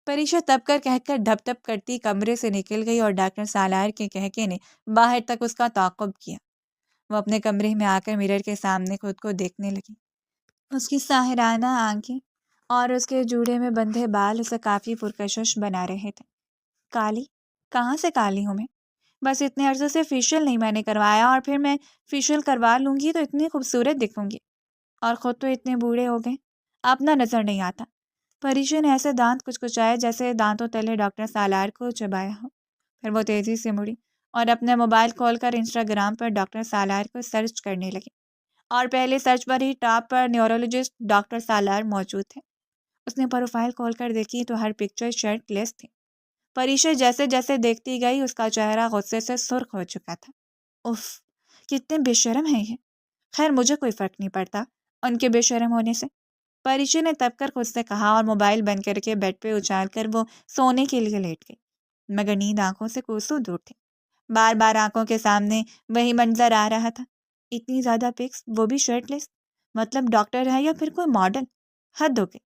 Parisha تب کر کہہ کر دھپ دھپ کرتی کمرے سے نکل گئی اور ڈاکٹر سالار کے کہکے نے باہر تک اس کا تعاقب کیا۔ وہ اپنے کمرے میں آ کر میرر کے سامنے خود کو دیکھنے لگی۔ اس کی ساحرانہ آنکھیں اور اس کے جوڑے میں بندھے بال اسے کافی پرکشش بنا رہے تھے۔ کالی؟ کہاں سے کالی ہوں میں؟ بس اتنے عرصے سے فیشیل نہیں میں نے کروایا، اور پھر میں فیشیل کروا لوں گی تو اتنی خوبصورت دکھوں گی، اور خود تو اتنے بوڑھے ہو گئے اپنا نظر نہیں آتا۔ پریشا نے ایسے دانت کچکچائے جیسے دانتوں تلے ڈاکٹر سالار کو چبایا ہو۔ پھر وہ تیزی سے مڑی اور اپنے موبائل کھول کر انسٹاگرام پر ڈاکٹر سالار کو سرچ کرنے لگی، اور پہلے سرچ پر ہی ٹاپ پر نیورولوجسٹ ڈاکٹر سالار موجود تھے۔ اس نے پروفائل کھول کر دیکھی تو ہر پکچر شرٹ لیس تھی۔ پریشا جیسے جیسے دیکھتی گئی اس کا چہرہ غصے سے سرخ ہو چکا تھا۔ اف، کتنے بے شرم ہیں یہ۔ خیر مجھے کوئی فرق نہیں پڑتا ان کے بے شرم ہونے سے، پریشا نے تب کر خود سے کہا، اور موبائل بند کر کے بیڈ پہ اچھال کر وہ سونے کے لیے لیٹ گئی، مگر نیند آنکھوں سے کوسوں دور تھی۔ بار بار آنکھوں کے سامنے وہی منظر آ رہا تھا۔ اتنی زیادہ پکس، وہ بھی شرٹ لیس، مطلب ڈاکٹر ہے یا پھر کوئی ماڈل؟ حد ہو گئی۔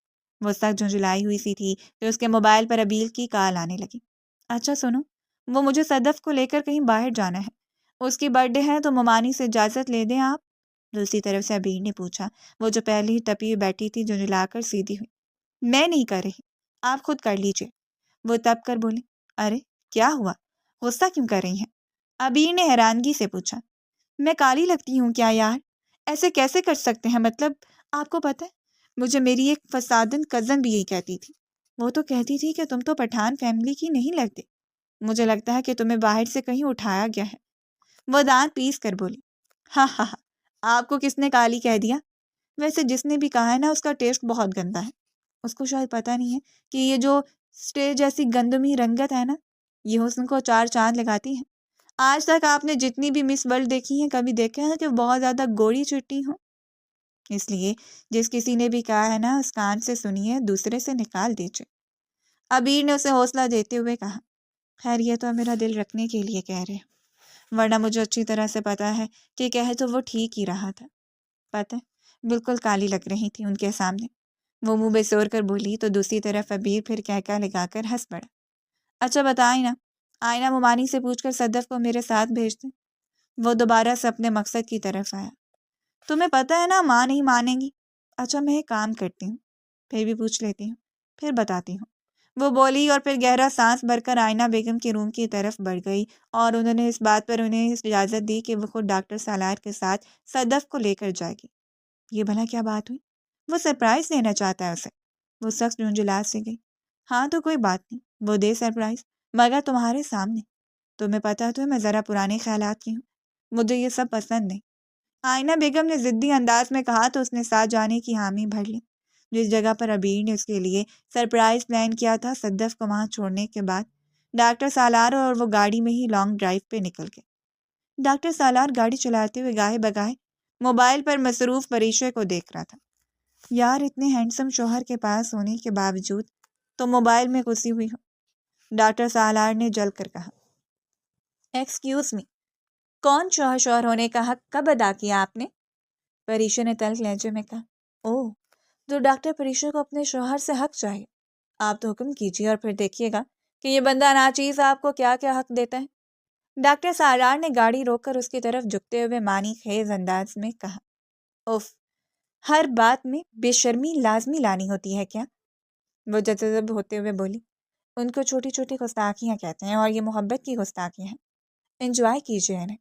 وہ سخت جھنجھلائی ہوئی سی تھی کہ اس کے موبائل پر ابیل کی کال آنے لگی۔ اچھا سنو، وہ مجھے صدف کو لے کر کہیں باہر جانا ہے، اس کی برتھ ڈے ہے تو ممانی سے اجازت لے دیں آپ۔ دوسری طرف سے ابیر نے پوچھا، وہ جو پہلے ہی تپی ہوئی بیٹھی تھی جھنجھلا کر سیدھی ہوئی۔ میں نہیں کر رہی، آپ خود کر لیجیے، وہ تپ کر بولی۔ ارے کیا ہوا، غصہ کیوں کر رہی ہیں؟ ابیر نے حیرانگی سے پوچھا۔ میں کالی لگتی ہوں کیا یار؟ ایسے کیسے کر سکتے ہیں؟ مطلب آپ کو پتہ ہے مجھے میری ایک فسادن کزن بھی یہی کہتی تھی۔ وہ تو کہتی تھی کہ تم تو پٹھان فیملی کی نہیں لگتے، مجھے لگتا ہے کہ تمہیں باہر سے کہیں اٹھایا گیا ہے۔ وہ دانت پیس کر بولی۔ ہاں ہاں ہاں، آپ کو کس نے کالی کہہ دیا؟ ویسے جس نے بھی کہا ہے نا، اس کا ٹیسٹ بہت گندا ہے۔ اس کو شاید پتہ نہیں ہے کہ یہ جو اسٹیج جیسی گندمی رنگت ہے نا، یہ حسن کو چار چاند لگاتی ہے۔ آج تک آپ نے جتنی بھی مس ورلڈ دیکھی ہیں، کبھی دیکھا ہے کہ وہ بہت زیادہ گوری چٹی ہوں؟ اس لیے جس کسی نے بھی کہا ہے نا، اس کان سے سنیے، دوسرے سے نکال دیجیے۔ ابیر نے اسے حوصلہ دیتے ہوئے کہا۔ خیر یہ تو میرا دل رکھنے کے لیے کہہ رہے ہیں، ورنہ مجھے اچھی طرح سے پتا ہے کہ کہے تو وہ ٹھیک ہی رہا تھا۔ پتہ بالکل کالی لگ رہی تھی ان کے سامنے۔ وہ منہ بسور کر بولی تو دوسری طرف ابیر پھر کہکا لگا کر ہنس پڑا۔ اچھا بتائیں نا، آئینہ ممانی سے پوچھ کر صدف کو میرے ساتھ بھیج دیں۔ وہ دوبارہ سے اپنے مقصد کی طرف آیا۔ تمہیں پتہ ہے نا ماں نہیں مانیں گی۔ اچھا میں ایک کام کرتی ہوں، پھر بھی پوچھ لیتی ہوں، پھر بتاتی ہوں، وہ بولی، اور پھر گہرا سانس بھر کر آئینہ بیگم کے روم کی طرف بڑھ گئی، اور انہوں نے اس بات پر انہیں اجازت دی کہ وہ خود ڈاکٹر سالار کے ساتھ صدف کو لے کر جائے گی۔ یہ بھلا کیا بات ہوئی؟ وہ سرپرائز دینا چاہتا ہے اسے۔ وہ سخت جھنجھلا سے گئی۔ ہاں تو کوئی بات نہیں، وہ دے سرپرائز، مگر تمہارے سامنے۔ تمہیں پتہ تو ہے میں ذرا پرانے خیالات کی ہوں، مجھے یہ سب پسند نہیں۔ آئینہ بیگم نے ضدی انداز میں کہا تو اس نے ساتھ جانے کی حامی بھر لی۔ جس جگہ پر ابیر نے اس کے لیے سرپرائز پلان کیا تھا، صدف کو وہاں چھوڑنے کے بعد ڈاکٹر سالار اور وہ گاڑی میں ہی لانگ ڈرائیو پہ نکل گئے۔ ڈاکٹر سالار گاڑی چلاتے ہوئے گاہے بگاہے موبائل پر مصروف پریشے کو دیکھ رہا تھا۔ یار اتنے ہینڈسم شوہر کے پاس ہونے کے باوجود تو موبائل میں گھسی ہوئی ہو، ڈاکٹر سالار نے جل کر کہا۔ ایکسکیوز می، کون شوہر ہونے کا حق کب ادا کیا آپ نے؟ پریشا نے تلخ لہجے میں کہا۔ اوہ، تو ڈاکٹر پریشا کو اپنے شوہر سے حق چاہیے۔ آپ تو حکم کیجیے اور پھر دیکھیے گا کہ یہ بندہ ناچیز آپ کو کیا کیا حق دیتا ہے۔ ڈاکٹر سالار نے گاڑی روک کر اس کی طرف جھکتے ہوئے معنی خیز انداز میں کہا۔ اوف، ہر بات میں بے شرمی لازمی لانی ہوتی ہے کیا؟ وہ جذب ہوتے ہوئے بولی۔ ان کو چھوٹی چھوٹی گستاخیاں کہتے ہیں، اور یہ محبت کی گستاخیاں ہیں، انجوائے کیجیے انہیں۔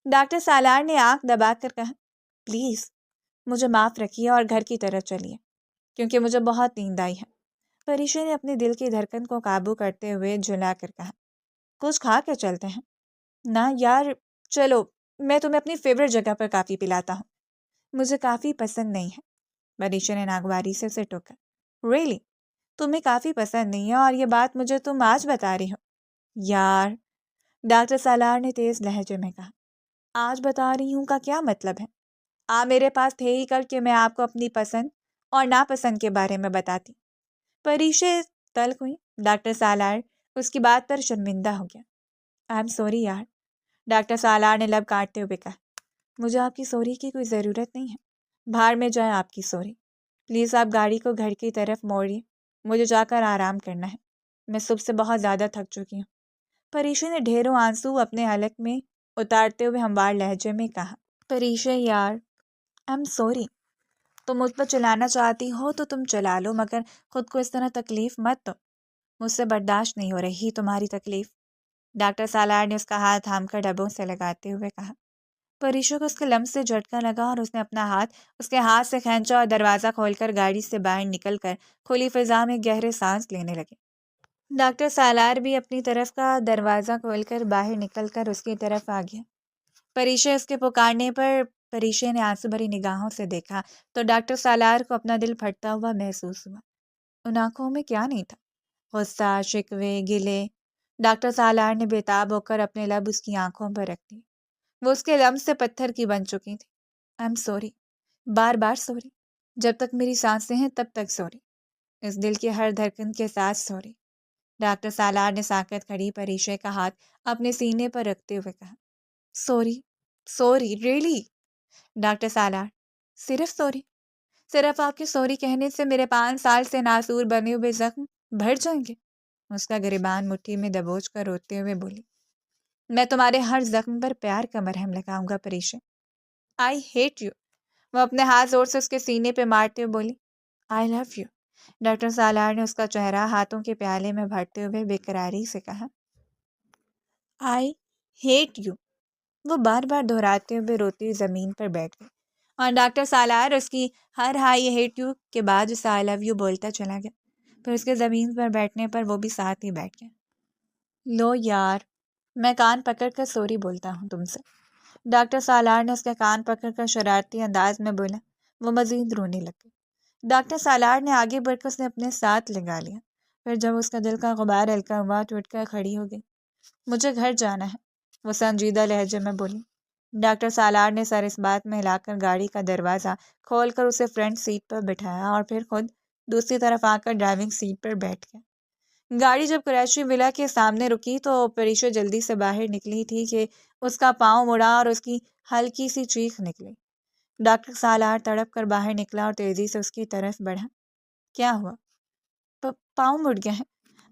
ڈاکٹر سالار نے آنکھ دبا کر کہا۔ پلیز مجھے معاف رکھیے اور گھر کی طرف چلیے، کیونکہ مجھے بہت نیند آئی ہے۔ پریشا نے اپنے دل کی دھڑکن کو قابو کرتے ہوئے جھلا کر کہا۔ کچھ کھا کے چلتے ہیں؟ نہ یار، چلو میں تمہیں اپنی فیوریٹ جگہ پر کافی پلاتا ہوں۔ مجھے کافی پسند نہیں ہے، پریشا نے ناگواری سے اسے ٹوکا۔ ریئلی؟ تمہیں کافی پسند نہیں ہے اور یہ بات مجھے تم آج بتا رہی ہو؟ یار، ڈاکٹر سالار نے تیز لہجے میں کہا۔ آج بتا رہی ہوں کا کیا مطلب ہے؟ آپ میرے پاس تھے ہی کل کہ میں آپ کو اپنی پسند اور ناپسند کے بارے میں بتاتی۔ پریشا تلخ ہوئی۔ ڈاکٹر سالار اس کی بات پر شرمندہ ہو گیا۔ آئی ایم سوری یار، ڈاکٹر سالار نے لب کاٹتے ہوئے کہا۔ مجھے آپ کی سوری کی کوئی ضرورت نہیں ہے، باہر میں جائے آپ کی سوری۔ پلیز آپ گاڑی کو گھر کی طرف موڑیے، مجھے جا کر آرام کرنا ہے، میں صبح سے بہت زیادہ تھک چکی ہوں۔ پریشا نے ڈھیروں آنسو اپنے حلق میں اتارتے ہوئے ہموار لہجے میں کہا۔ پریشا یار، آئی ایم سوری، تم مجھ پر چلانا چاہتی ہو تو تم چلا لو، مگر خود کو اس طرح تکلیف مت دو، مجھ سے برداشت نہیں ہو رہی تمہاری تکلیف۔ ڈاکٹر سالار نے اس کا ہاتھ تھام کر ڈبوں سے لگاتے ہوئے کہا۔ پریشا کو اس کے لمس سے جھٹکا لگا اور اس نے اپنا ہاتھ اس کے ہاتھ سے کھینچا اور دروازہ کھول کر گاڑی سے باہر نکل کر کھلی فضا میں گہرے سانس لینے لگے۔ ڈاکٹر سالار بھی اپنی طرف کا دروازہ کھول کر باہر نکل کر اس کی طرف آ گیا۔ پریشا اس کے پکارنے پر پریشا نے آنسو بھری نگاہوں سے دیکھا تو ڈاکٹر سالار کو اپنا دل پھٹتا ہوا محسوس ہوا۔ ان آنکھوں میں کیا نہیں تھا؟ غصہ، شکوے، گلے۔ ڈاکٹر سالار نے بےتاب ہو کر اپنے لب اس کی آنکھوں پر رکھ دیے۔ وہ اس کے لمس سے پتھر کی بن چکی تھی۔ I am sorry, bar bar sorry, جب تک میری سانسیں ہیں تب تک سوری، اس دل کی ہر دھڑکن کے ساتھ سوری۔ ڈاکٹر سالار نے ساکت کھڑی پریشا کا ہاتھ اپنے سینے پر رکھتے ہوئے کہا۔ Sorry, sorry, really? ڈاکٹر سالار، صرف سوری؟ صرف آپ کے سوری کہنے سے میرے 5 سال سے ناسور بنے ہوئے زخم بھر جائیں گے؟ اس کا گریبان مٹھی میں دبوچ کر روتے ہوئے بولی۔ میں تمہارے ہر زخم پر پیار کا مرہم لگاؤں گا پریشا، آئی ہیٹ یو۔ وہ اپنے ہاتھ زور سے اس کے سینے پہ مارتے ہوئے بولی، آئی لو یو۔ ڈاکٹر سالار نے اس کا چہرہ ہاتھوں کے پیالے میں بھرتے ہوئے بے قراری سے کہا، آئی ہیٹ یو۔ وہ بار بار دہراتے ہوئے روتی ہوئی زمین پر بیٹھ گئی اور ڈاکٹر سالار اس کی ہر آئی ہیٹ یو کے بعد اسے آئی لو یو بولتا چلا گیا۔ پھر اس کے زمین پر بیٹھنے پر وہ بھی ساتھ ہی بیٹھ گیا۔ لو یار، میں کان پکڑ کر سوری بولتا ہوں تم سے۔ ڈاکٹر سالار نے اس کے کان پکڑ کر شرارتی انداز میں بولا۔ وہ مزید رونے لگ گئی۔ ڈاکٹر سالار نے آگے بڑھ کر اسے اپنے ساتھ لگا لیا۔ پھر جب اس کا دل کا غبار ہلکا ہوا تو اٹھ کر کھڑی ہو گئی۔ مجھے گھر جانا ہے، وہ سنجیدہ لہجے میں بولی۔ ڈاکٹر سالار نے سر اس بات میں ہلا کر گاڑی کا دروازہ کھول کر اسے فرنٹ سیٹ پر بٹھایا اور پھر خود دوسری طرف آ کر ڈرائیونگ سیٹ پر بیٹھ گیا۔ گاڑی جب قریشی ولا کے سامنے رکی تو پریشا جلدی سے باہر نکلی تھی کہ اس کا پاؤں مڑا اور اس کی ہلکی سی چیخ نکلی۔ ڈاکٹر سالار تڑپ کر باہر نکلا اور تیزی سے اس کی طرف بڑھا۔ کیا ہوا؟ پاؤں مڑ گیا ہے،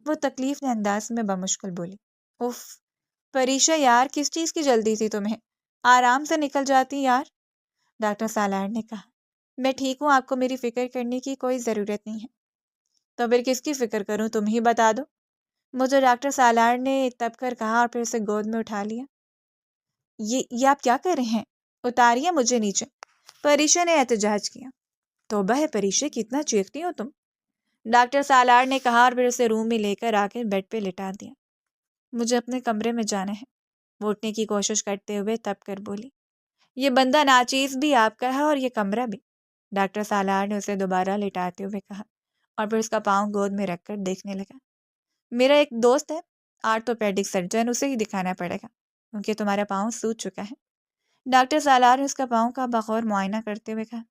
وہ تکلیف نے انداز میں بمشکل بولی۔ اف پریشا یار، کس چیز کی جلدی تھی تمہیں؟ آرام سے نکل جاتی یار، ڈاکٹر سالار نے کہا۔ میں ٹھیک ہوں، آپ کو میری فکر کرنے کی کوئی ضرورت نہیں ہے۔ تو پھر کس کی فکر کروں، تم ہی بتا دو، مجھے ڈاکٹر سالار نے تب کر کہا اور پھر اسے گود میں اٹھا لیا۔ یہ آپ کیا کر رہے ہیں؟ اتاریے مجھے نیچے، پریشا نے احتجاج کیا۔ توبہ ہے پریشا، کتنا چیختی ہو تم، ڈاکٹر سالار نے کہا اور پھر اسے روم میں لے کر آ کے بیڈ پہ لٹا دیا۔ مجھے اپنے کمرے میں جانا ہے، وہ اٹھنے کی کوشش کرتے ہوئے تب کر بولی۔ یہ بندہ ناچیز بھی آپ کا ہے اور یہ کمرہ بھی، ڈاکٹر سالار نے اسے دوبارہ لٹاتے ہوئے کہا اور پھر اس کا پاؤں گود میں رکھ کر دیکھنے لگا۔ میرا ایک دوست ہے آرتھوپیڈک سرجن، اسے ہی دکھانا پڑے گا کیونکہ تمہارا پاؤں سوج چکا ہے، ڈاکٹر سالار نے اس کا پاؤں کا بغور معائنہ کرتے ہوئے کہا۔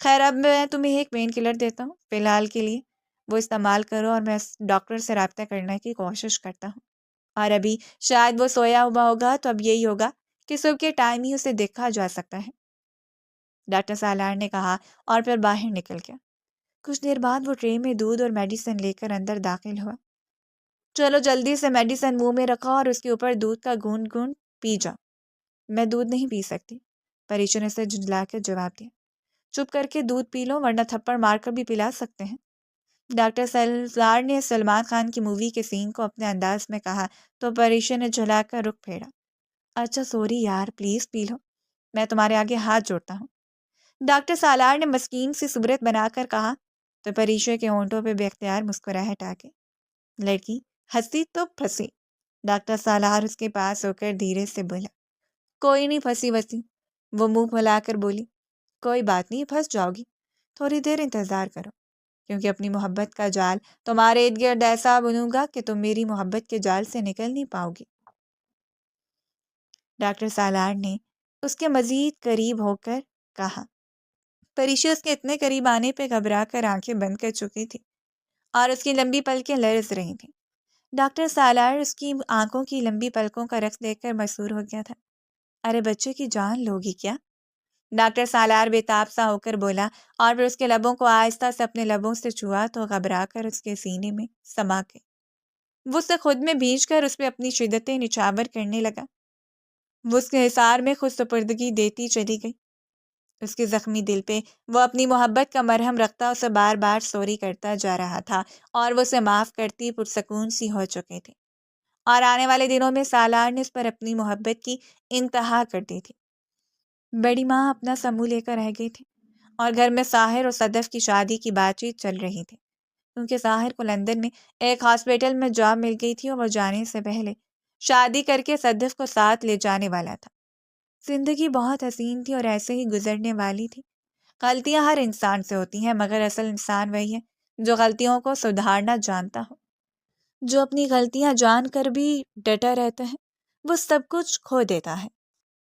خیر، اب میں تمہیں ایک پین کلر دیتا ہوں، فی الحال کے لیے وہ استعمال کرو اور میں ڈاکٹر سے رابطہ کرنے کی کوشش کرتا ہوں، اور ابھی شاید وہ سویا ہوا ہوگا تو اب یہی ہوگا کہ صبح کے ٹائم ہی اسے دیکھا جا سکتا ہے، ڈاکٹر سالار نے کہا اور پھر باہر نکل گیا۔ کچھ دیر بعد وہ ٹرے میں دودھ اور میڈیسن لے کر اندر داخل ہوا۔ چلو جلدی سے میڈیسن منہ میں رکھو اور اس کے اوپر دودھ کا گھونٹ گھونٹ پی جاؤ۔ میں دودھ نہیں پی سکتی، پریشا نے اسے جھنجلا کے جواب دیا۔ چپ کر کے دودھ پی لو ورنہ تھپڑ مار کر بھی پلا سکتے ہیں، ڈاکٹر سالار نے سلمان خان کی مووی کے سین کو اپنے انداز میں کہا تو پریشا نے جھلا کر رخ پھیرا۔ اچھا سوری یار، پلیز پی لو، میں تمہارے آگے ہاتھ جوڑتا ہوں، ڈاکٹر سالار نے مسکین سی صورت بنا کر کہا تو پریشا کے ہونٹوں پہ بے اختیار مسکراہٹ آ گئی۔ لڑکی ہنسی تو پھنسی، ڈاکٹر سالار اس کے پاس ہو کر دھیرے سے بولا۔ کوئی نہیں پھنسی وسی، وہ منہ پھلا کر بولی۔ کوئی بات نہیں، پھنس جاؤ گی، تھوڑی دیر انتظار کرو، کیونکہ اپنی محبت کا جال تمہارے ارد گرد ایسا بنوں گا کہ تم میری محبت کے جال سے نکل نہیں پاؤ گی، ڈاکٹر سالار نے اس کے مزید قریب ہو کر کہا۔ پریشا اس کے اتنے قریب آنے پہ گھبرا کر آنکھیں بند کر چکی تھی اور اس کی لمبی پلکیں لرز رہی تھیں۔ ڈاکٹر سالار اس کی آنکھوں کی لمبی پلکوں کا رقص دیکھ کر مسحور ہو گیا تھا۔ ارے بچے کی جان لوگی کیا، ڈاکٹر سالار بےتاب سا ہو کر بولا اور پھر اس کے لبوں کو آہستہ سے اپنے لبوں سے چھوا تو گھبرا کر اس کے سینے میں سما گئی۔ وہ اسے خود میں بھیج کر اس پہ اپنی شدتیں نچھاور کرنے لگا۔ وہ اس کے حصار میں خود سپردگی دیتی چلی گئی۔ اس کے زخمی دل پہ وہ اپنی محبت کا مرہم رکھتا اسے بار بار سوری کرتا جا رہا تھا اور وہ اسے معاف کرتی پرسکون سی ہو چکے تھے، اور آنے والے دنوں میں سالار نے اس پر اپنی محبت کی انتہا کر دی تھی۔ بڑی ماں اپنا سمو لے کر رہ گئی تھی اور گھر میں ساحر اور صدف کی شادی کی بات چیت چل رہی تھی، کیونکہ ساحر کو لندن میں ایک ہاسپٹل میں جاب مل گئی تھی اور وہ جانے سے پہلے شادی کر کے صدف کو ساتھ لے جانے والا تھا۔ زندگی بہت حسین تھی اور ایسے ہی گزرنے والی تھی۔ غلطیاں ہر انسان سے ہوتی ہیں، مگر اصل انسان وہی ہے جو غلطیوں کو سدھارنا جانتا ہو۔ جو اپنی غلطیاں جان کر بھی ڈٹا رہتا ہے وہ سب کچھ کھو دیتا ہے۔